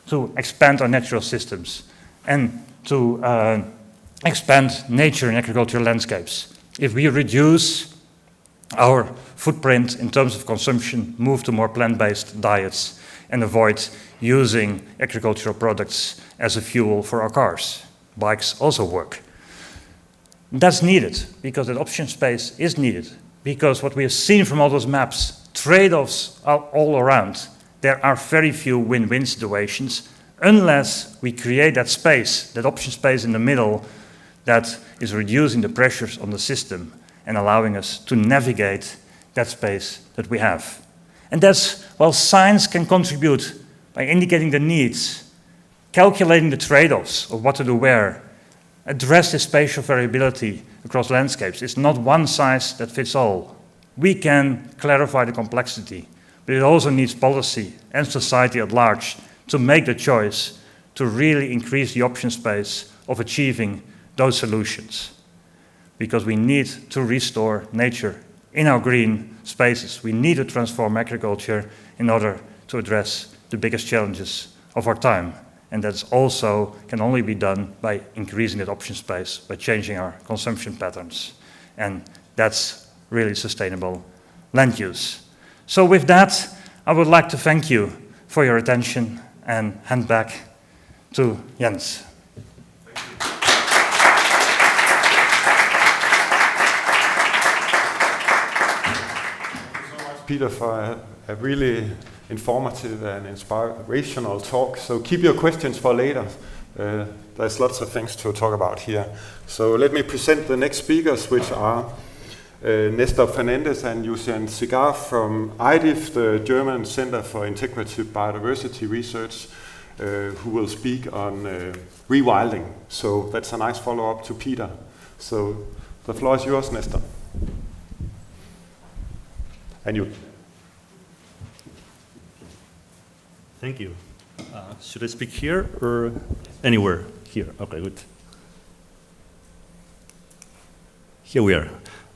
to expand our natural systems and to expand nature and agricultural landscapes. If we reduce our footprint in terms of consumption, move to more plant-based diets, and avoid using agricultural products as a fuel for our cars. Bikes also work. That's needed, because that option space is needed, because what we have seen from all those maps, trade-offs are all around. There are very few win-win situations unless we create that space, that option space in the middle that is reducing the pressures on the system and allowing us to navigate that space that we have. And that's, well, science can contribute by indicating the needs, calculating the trade-offs of what to do where, address the spatial variability across landscapes. It's not one size that fits all. We can clarify the complexity, but it also needs policy and society at large to make the choice to really increase the option space of achieving those solutions. Because we need to restore nature in our green spaces. We need to transform agriculture in order to address the biggest challenges of our time. And that also can only be done by increasing that option space, by changing our consumption patterns. And that's really sustainable land use. So with that, I would like to thank you for your attention and hand back to Jens. Peter, for a really informative and inspirational talk. So keep your questions for later. There's lots of things to talk about here. So let me present the next speakers, which are Nestor Fernandez and Yusen Cigar from IDIF, the German Center for Integrative Biodiversity Research, who will speak on rewilding. So that's a nice follow-up to Peter. So the floor is yours, Nestor. And you. Thank you. Should I speak here or anywhere? Here. Okay, good. Here we are.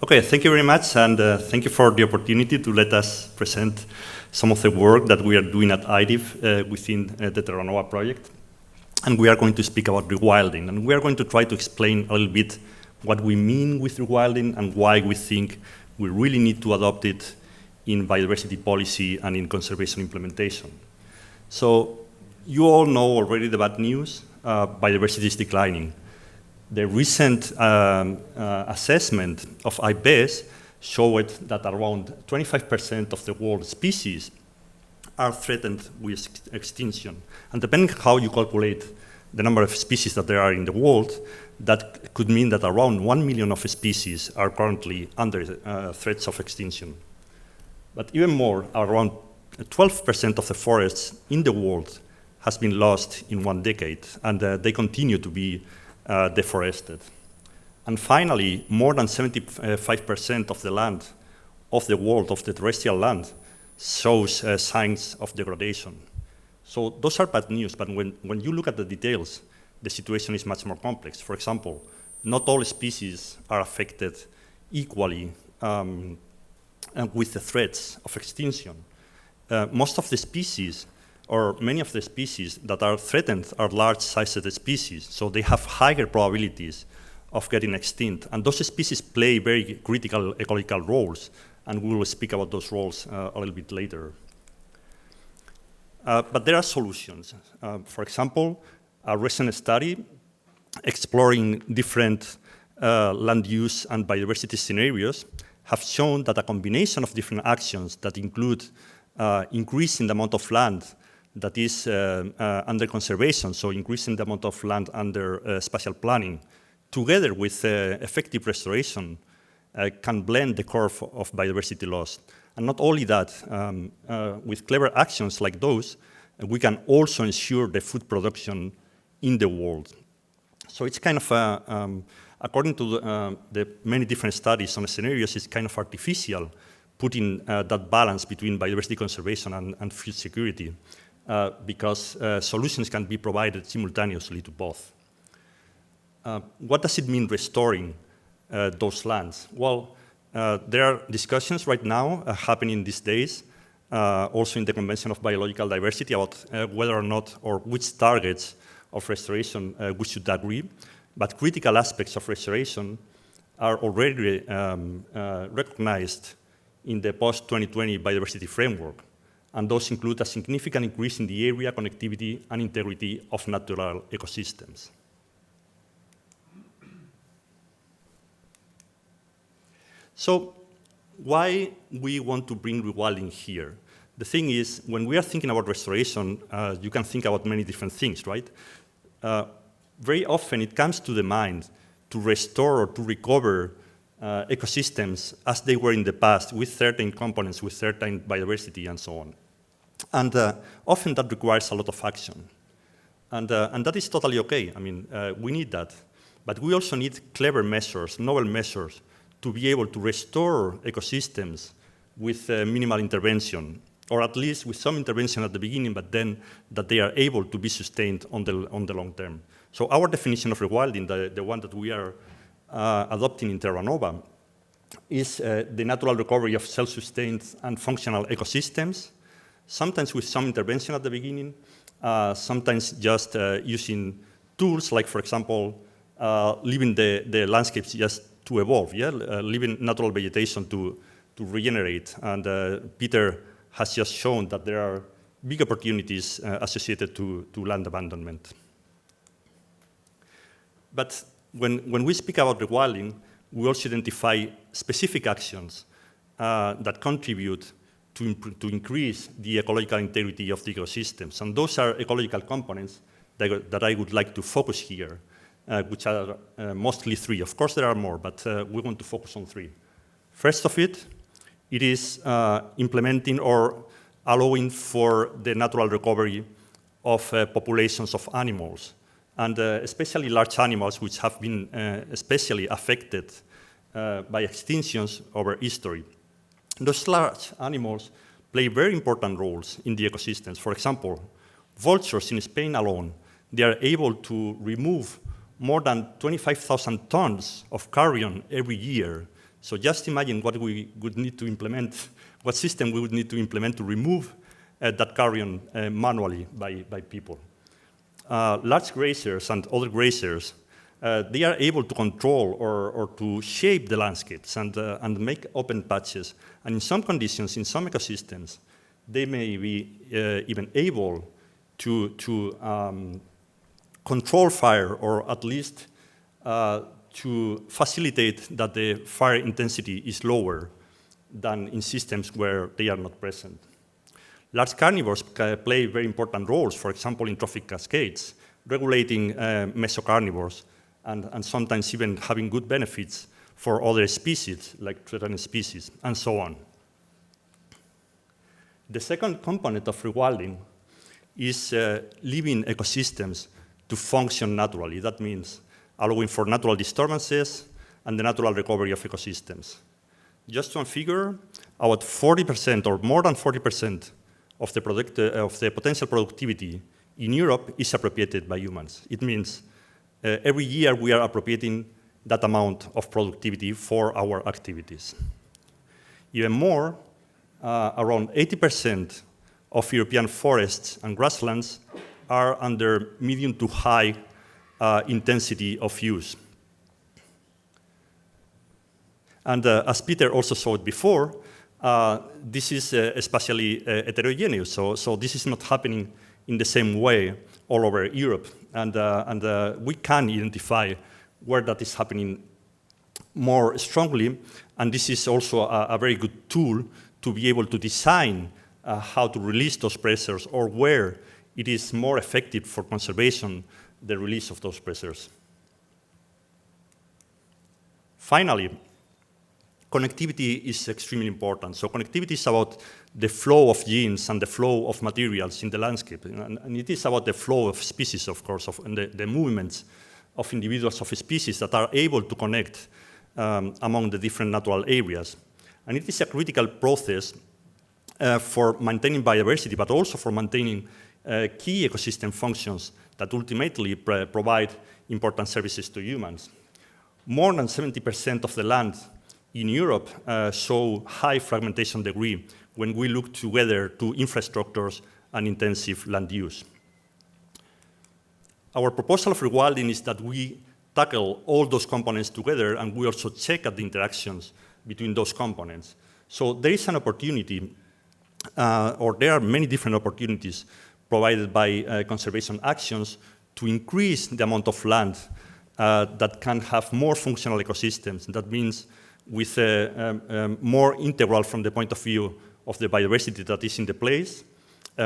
Okay, thank you very much, and thank you for the opportunity to let us present some of the work that we are doing at IDIF within the TerraNova project. And we are going to speak about rewilding, and we are going to try to explain a little bit what we mean with rewilding and why we think we really need to adopt it in biodiversity policy and in conservation implementation. So you all know already the bad news. Biodiversity is declining. The recent assessment of IPBES showed that around 25% of the world's species are threatened with extinction. And depending on how you calculate the number of species that there are in the world, that could mean that around 1 million of species are currently under threats of extinction. But even more, around 12% of the forests in the world has been lost in 1 decade, and they continue to be deforested. And finally, more than 75% of the land of the world, of the terrestrial land, shows signs of degradation. So those are bad news, but when you look at the details, the situation is much more complex. For example, not all species are affected equally with the threats of extinction. Most of the species, or many of the species that are threatened, are large-sized species, so they have higher probabilities of getting extinct. And those species play very critical ecological roles, and we will speak about those roles a little bit later. But there are solutions. For example, a recent study exploring different land use and biodiversity scenarios have shown that a combination of different actions that include increasing the amount of land that is under conservation, so increasing the amount of land under spatial planning, together with effective restoration, can blend the curve of biodiversity loss. And not only that, with clever actions like those, we can also ensure the food production in the world. So it's kind of, according to the many different studies on the scenarios, it's kind of artificial putting that balance between biodiversity conservation and food security, because solutions can be provided simultaneously to both. what does it mean restoring those lands? Well, there are discussions right now happening these days, also in the Convention of Biological Diversity, about whether or not, or which targets of restoration we should agree. But critical aspects of restoration are already recognized in the post-2020 biodiversity framework. And those include a significant increase in the area, connectivity, and integrity of natural ecosystems. So why we want to bring rewilding here? The thing is, when we are thinking about restoration, you can think about many different things, right? Very often it comes to the mind to restore or to recover ecosystems as they were in the past, with certain components, with certain biodiversity and so on. And often that requires a lot of action. And that is totally okay. I mean, we need that. But we also need clever measures, novel measures, to be able to restore ecosystems with minimal intervention, or at least with some intervention at the beginning, but then that they are able to be sustained on the long term. So our definition of rewilding, the one that we are adopting in TerraNova, is the natural recovery of self-sustained and functional ecosystems, sometimes with some intervention at the beginning, sometimes just using tools like, for example, leaving the landscapes just to evolve, leaving natural vegetation to regenerate. And Peter has just shown that there are big opportunities associated to land abandonment. But when we speak about rewilding, we also identify specific actions that contribute to increase the ecological integrity of the ecosystems. And those are ecological components that I would like to focus here, which are mostly three. Of course, there are more, but we want to focus on three. First of it is implementing or allowing for the natural recovery of populations of animals, and especially large animals which have been especially affected by extinctions over history. Those large animals play very important roles in the ecosystems. For example, vultures in Spain alone, they are able to remove more than 25,000 tons of carrion every year. So just imagine what we would need to implement, what system we would need to implement to remove that carrion manually by people. Large grazers and other grazers, they are able to control or to shape the landscapes and make open patches. And in some conditions, in some ecosystems, they may be even able to control fire, or at least to facilitate that the fire intensity is lower than in systems where they are not present. Large carnivores play very important roles, for example, in trophic cascades, regulating mesocarnivores, and sometimes even having good benefits for other species, like threatened species, and so on. The second component of rewilding is leaving ecosystems to function naturally. That means allowing for natural disturbances and the natural recovery of ecosystems. Just one figure, about 40% or more than 40% of the potential productivity in Europe is appropriated by humans. It means every year we are appropriating that amount of productivity for our activities. Even more, around 80% of European forests and grasslands are under medium to high intensity of use. And as Peter also showed before, this is especially heterogeneous, so this is not happening in the same way all over Europe, and we can identify where that is happening more strongly, and this is also a very good tool to be able to design how to release those pressures, or where it is more effective for conservation, the release of those pressures. Finally, connectivity is extremely important. So connectivity is about the flow of genes and the flow of materials in the landscape. And it is about the flow of species, of course, and the movements of individuals of species that are able to connect among the different natural areas. And it is a critical process for maintaining biodiversity, but also for maintaining key ecosystem functions that ultimately provide important services to humans. More than 70% of the land in Europe show high fragmentation degree when we look together to infrastructures and intensive land use. Our proposal of rewilding is that we tackle all those components together, and we also check at the interactions between those components. So there is an opportunity, or there are many different opportunities provided by conservation actions to increase the amount of land that can have more functional ecosystems. That means with more integral from the point of view of the biodiversity that is in the place,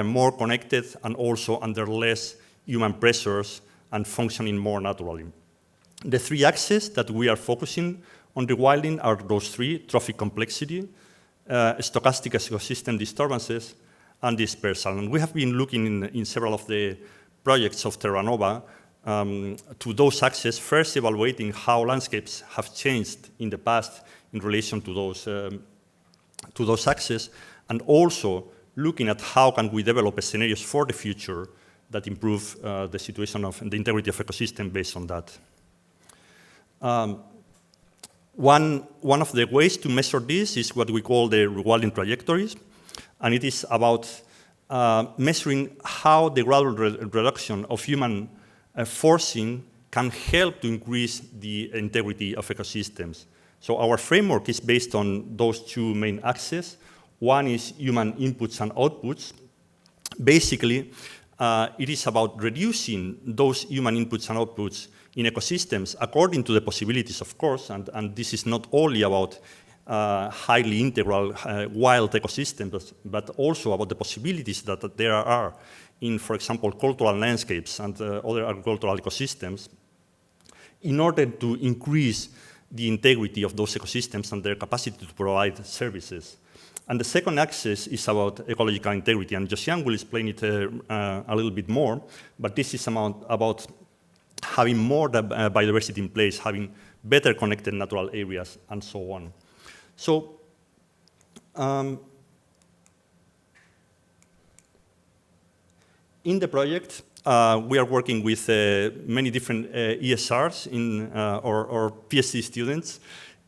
more connected, and also under less human pressures and functioning more naturally. The three axes that we are focusing on rewilding are those three: trophic complexity, stochastic ecosystem disturbances, and dispersal. And we have been looking in several of the projects of TerraNova to those axes, first evaluating how landscapes have changed in the past in relation to those axes, and also looking at how can we develop scenarios for the future that improve the situation of the integrity of ecosystem based on that. One of the ways to measure this is what we call the rewilding trajectories, and it is about measuring how the gradual reduction of human forcing can help to increase the integrity of ecosystems. So our framework is based on those two main axes. One is human inputs and outputs. Basically, it is about reducing those human inputs and outputs in ecosystems according to the possibilities, of course, and this is not only about highly integral wild ecosystems, but also about the possibilities that there are in, for example, cultural landscapes and other agricultural ecosystems, in order to increase the integrity of those ecosystems and their capacity to provide services. And the second axis is about ecological integrity, and Josiane will explain it a little bit more, but this is about having more biodiversity in place, having better connected natural areas, and so on. So, in the project, we are working with many different ESRs or PhD students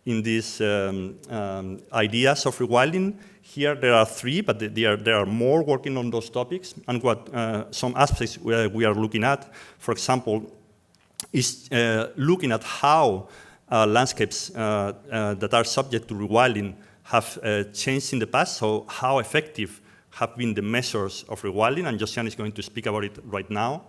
in these ideas of rewilding. Here there are three, but there are more working on those topics. And what some aspects we are looking at, for example, is looking at how landscapes that are subject to rewilding have changed in the past, so how effective have been the measures of rewilding, and Josiane is going to speak about it right now.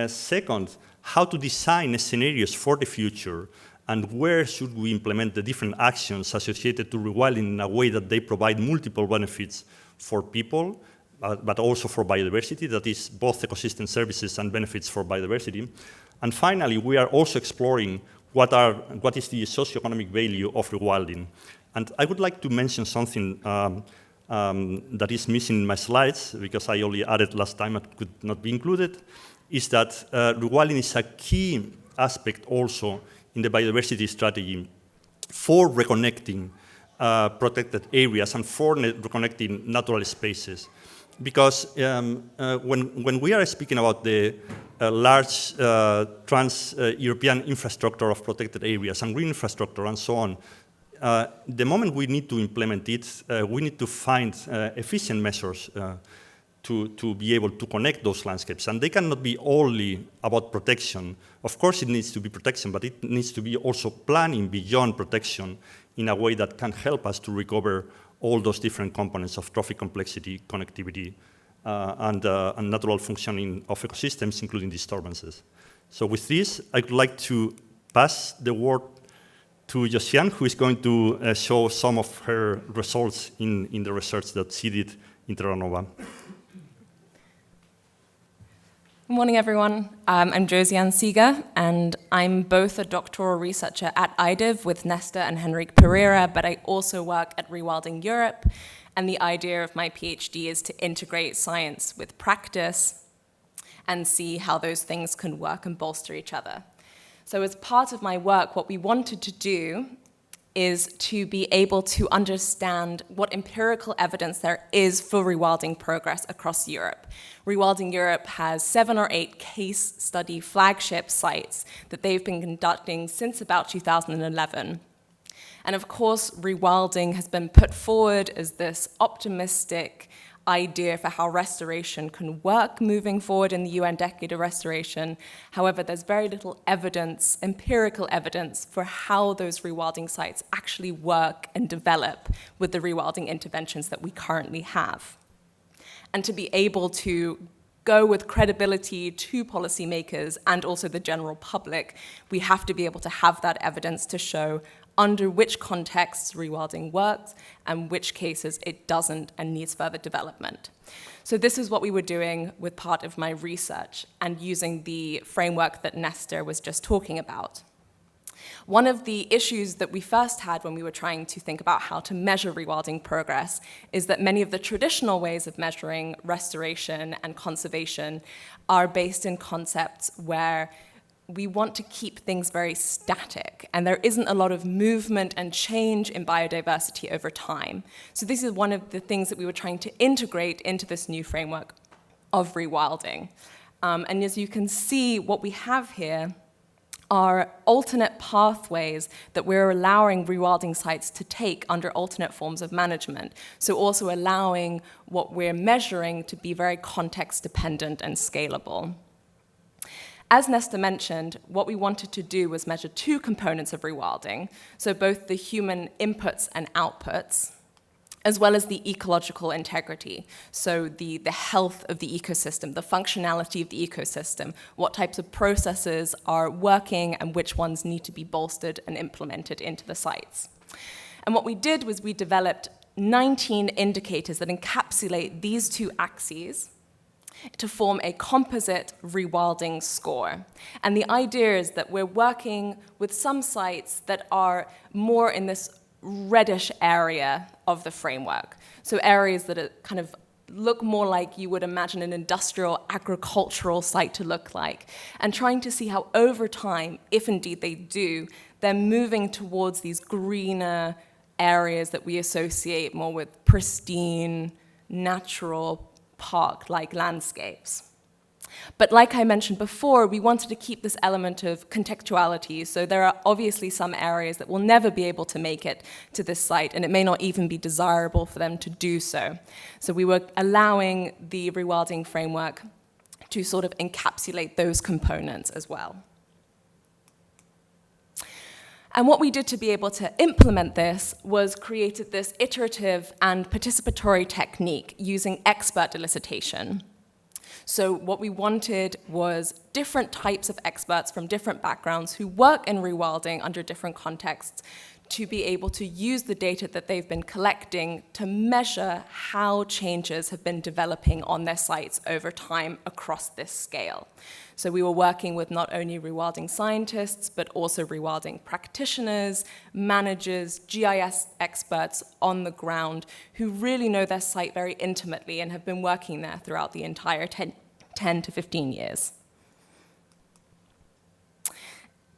Second, how to design scenarios for the future, and where should we implement the different actions associated to rewilding in a way that they provide multiple benefits for people, but also for biodiversity, that is both ecosystem services and benefits for biodiversity. And finally, we are also exploring what is the socioeconomic value of rewilding. And I would like to mention something that is missing in my slides, because I only added last time, it could not be included, is that rewilding is a key aspect also in the biodiversity strategy for reconnecting protected areas and for reconnecting natural spaces. Because when we are speaking about the large trans-European infrastructure of protected areas and green infrastructure and so on, the moment we need to implement it, we need to find efficient measures to be able to connect those landscapes. And they cannot be only about protection. Of course, it needs to be protection, but it needs to be also planning beyond protection in a way that can help us to recover all those different components of trophic complexity, connectivity, and natural functioning of ecosystems, including disturbances. So with this, I'd like to pass the word to Josiane, who is going to show some of her results in the research that she did in TerraNova. Good morning, everyone. I'm Josiane Seeger, and I'm both a doctoral researcher at IDIV with Nesta and Henrique Pereira, but I also work at Rewilding Europe, and the idea of my PhD is to integrate science with practice and see how those things can work and bolster each other. So as part of my work, what we wanted to do is to be able to understand what empirical evidence there is for rewilding progress across Europe. Rewilding Europe has 7 or 8 case study flagship sites that they've been conducting since about 2011. And of course, rewilding has been put forward as this optimistic idea for how restoration can work moving forward in the UN Decade of Restoration. However, there's very little evidence, empirical evidence, for how those rewilding sites actually work and develop with the rewilding interventions that we currently have. And to be able to go with credibility to policymakers and also the general public, we have to be able to have that evidence to show under which contexts rewilding works and which cases it doesn't and needs further development. So this is what we were doing with part of my research and using the framework that Nestor was just talking about. One of the issues that we first had when we were trying to think about how to measure rewilding progress is that many of the traditional ways of measuring restoration and conservation are based in concepts where we want to keep things very static, and there isn't a lot of movement and change in biodiversity over time. So this is one of the things that we were trying to integrate into this new framework of rewilding. And as you can see, what we have here are alternate pathways that we're allowing rewilding sites to take under alternate forms of management. So also allowing what we're measuring to be very context dependent and scalable. As Nestor mentioned, what we wanted to do was measure 2 components of rewilding, so both the human inputs and outputs, as well as the ecological integrity, so the health of the ecosystem, the functionality of the ecosystem, what types of processes are working and which ones need to be bolstered and implemented into the sites. And what we did was we developed 19 indicators that encapsulate these 2 axes to form a composite rewilding score. And the idea is that we're working with some sites that are more in this reddish area of the framework. So areas that are kind of look more like you would imagine an industrial agricultural site to look like, and trying to see how over time, if indeed they do, they're moving towards these greener areas that we associate more with pristine, natural, park-like landscapes. But like I mentioned before, we wanted to keep this element of contextuality, so there are obviously some areas that will never be able to make it to this site, and it may not even be desirable for them to do so. So we were allowing the rewilding framework to sort of encapsulate those components as well. And what we did to be able to implement this was created this iterative and participatory technique using expert elicitation. So what we wanted was different types of experts from different backgrounds who work in rewilding under different contexts to be able to use the data that they've been collecting to measure how changes have been developing on their sites over time across this scale. So we were working with not only rewilding scientists, but also rewilding practitioners, managers, GIS experts on the ground who really know their site very intimately and have been working there throughout the entire 10 to 15 years.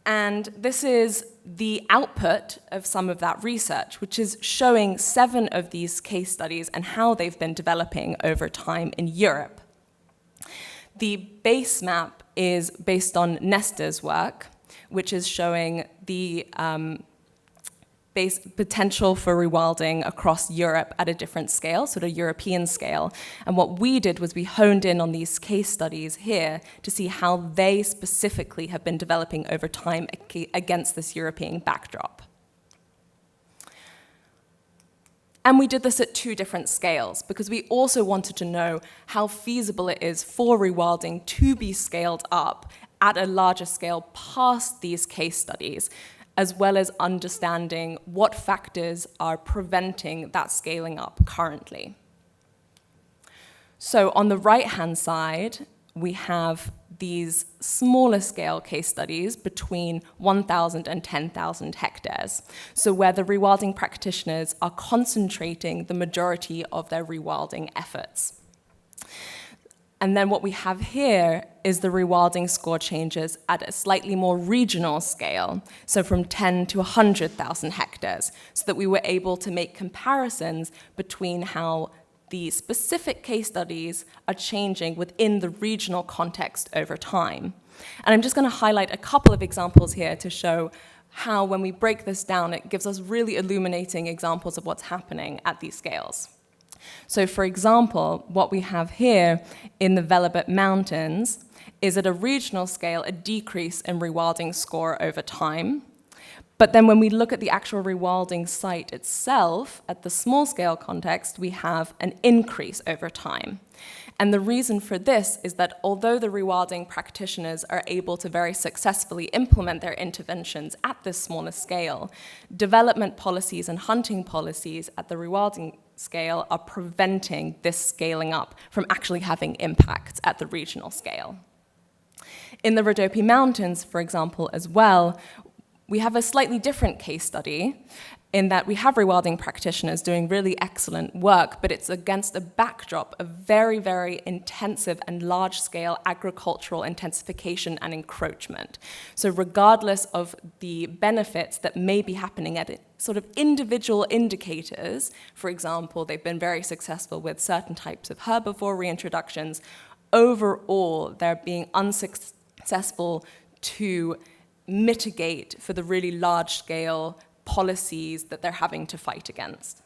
And this is the output of some of that research, which is showing 7 of these case studies and how they've been developing over time in Europe. The base map is based on Nestor's work, which is showing the base potential for rewilding across Europe at a different scale, sort of European scale. And what we did was we honed in on these case studies here to see how they specifically have been developing over time against this European backdrop. And we did this at 2 different scales because we also wanted to know how feasible it is for rewilding to be scaled up at a larger scale past these case studies, as well as understanding what factors are preventing that scaling up currently. So on the right-hand side, we have these smaller scale case studies between 1,000 and 10,000 hectares, so where the rewilding practitioners are concentrating the majority of their rewilding efforts. And then what we have here is the rewilding score changes at a slightly more regional scale, so from 10 to 100,000 hectares, so that we were able to make comparisons between how the specific case studies are changing within the regional context over time. And I'm just going to highlight a couple of examples here to show how, when we break this down, it gives us really illuminating examples of what's happening at these scales. So, for example, what we have here in the Velebit Mountains is, at a regional scale, a decrease in rewilding score over time. But then when we look at the actual rewilding site itself, at the small-scale context, we have an increase over time. And the reason for this is that although the rewilding practitioners are able to very successfully implement their interventions at this smaller scale, development policies and hunting policies at the rewilding scale are preventing this scaling up from actually having impacts at the regional scale. In the Rhodope Mountains, for example, as well, we have a slightly different case study in that we have rewilding practitioners doing really excellent work, but it's against a backdrop of very, very intensive and large-scale agricultural intensification and encroachment. So regardless of the benefits that may be happening at sort of individual indicators, for example, they've been very successful with certain types of herbivore reintroductions, overall they're being unsuccessful to mitigate for the really large-scale policies that they're having to fight against.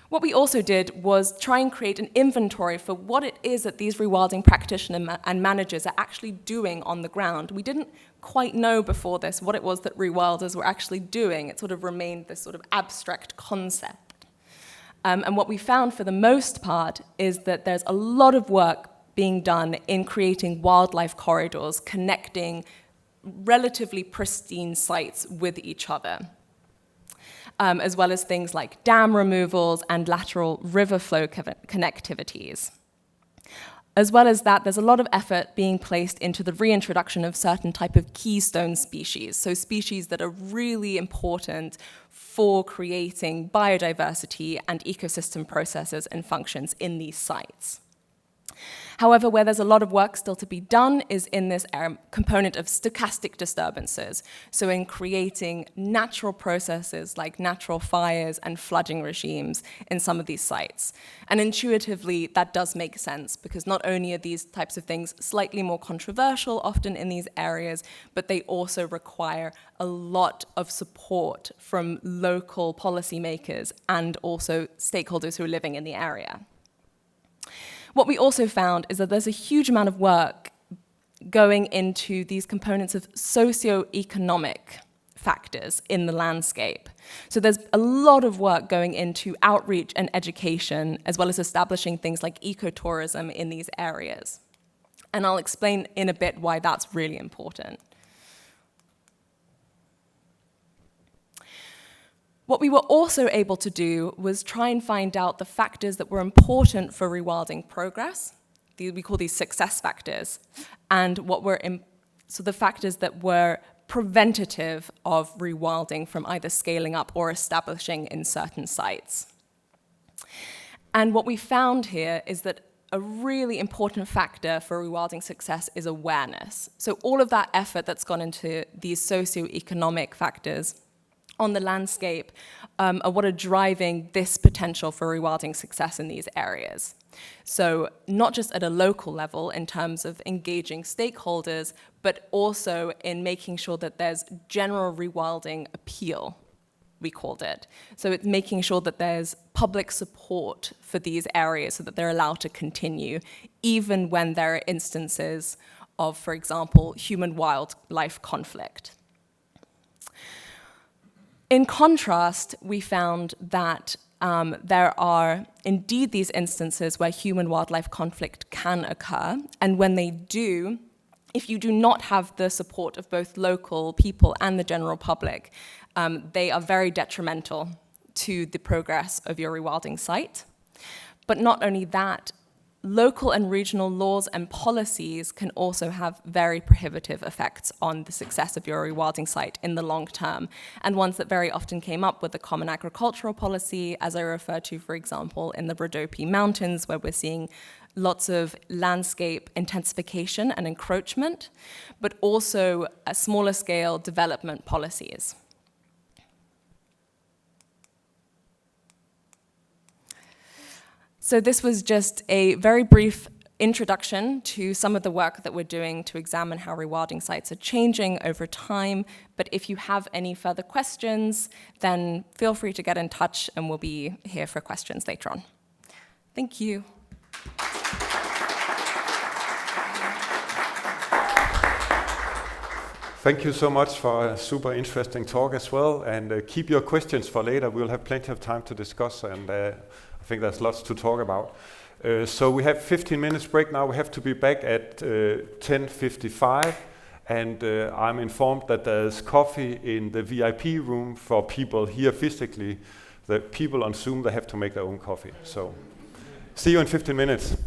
What we also did was try and create an inventory for what it is that these rewilding practitioners and managers are actually doing on the ground. We didn't quite know before this what it was that rewilders were actually doing. It sort of remained this sort of abstract concept. And what we found for the most part is that there's a lot of work being done in creating wildlife corridors, connecting relatively pristine sites with each other, as well as things like dam removals and lateral river flow connectivities. As well as that, there's a lot of effort being placed into the reintroduction of certain type of keystone species, so species that are really important for creating biodiversity and ecosystem processes and functions in these sites. However, where there's a lot of work still to be done is in this component of stochastic disturbances, so in creating natural processes like natural fires and flooding regimes in some of these sites. And intuitively, that does make sense, because not only are these types of things slightly more controversial often in these areas, but they also require a lot of support from local policymakers and also stakeholders who are living in the area. What we also found is that there's a huge amount of work going into these components of socioeconomic factors in the landscape. So there's a lot of work going into outreach and education, as well as establishing things like ecotourism in these areas. And I'll explain in a bit why that's really important. What we were also able to do was try and find out the factors that were important for rewilding progress. We call these success factors, and so the factors that were preventative of rewilding from either scaling up or establishing in certain sites. And what we found here is that a really important factor for rewilding success is awareness. So all of that effort that's gone into these socioeconomic factors on the landscape are what are driving this potential for rewilding success in these areas. So not just at a local level in terms of engaging stakeholders, but also in making sure that there's general rewilding appeal, we called it. So it's making sure that there's public support for these areas so that they're allowed to continue, even when there are instances of, for example, human-wildlife conflict. In contrast, we found that there are indeed these instances where human-wildlife conflict can occur, and when they do, if you do not have the support of both local people and the general public, they are very detrimental to the progress of your rewilding site. But not only that, local and regional laws and policies can also have very prohibitive effects on the success of your rewilding site in the long term. And ones that very often came up with the Common Agricultural Policy, as I referred to, for example, in the Rhodope Mountains, where we're seeing lots of landscape intensification and encroachment, but also a smaller scale development policies. So this was just a very brief introduction to some of the work that we're doing to examine how rewilding sites are changing over time. But if you have any further questions, then feel free to get in touch and we'll be here for questions later on. Thank you. Thank you so much for a super interesting talk as well, and keep your questions for later. We'll have plenty of time to discuss, and I think there's lots to talk about. So we have 15 minutes break now. We have to be back at 10:55, and I'm informed that there's coffee in the VIP room for people here physically. The people on Zoom, they have to make their own coffee. So see you in 15 minutes.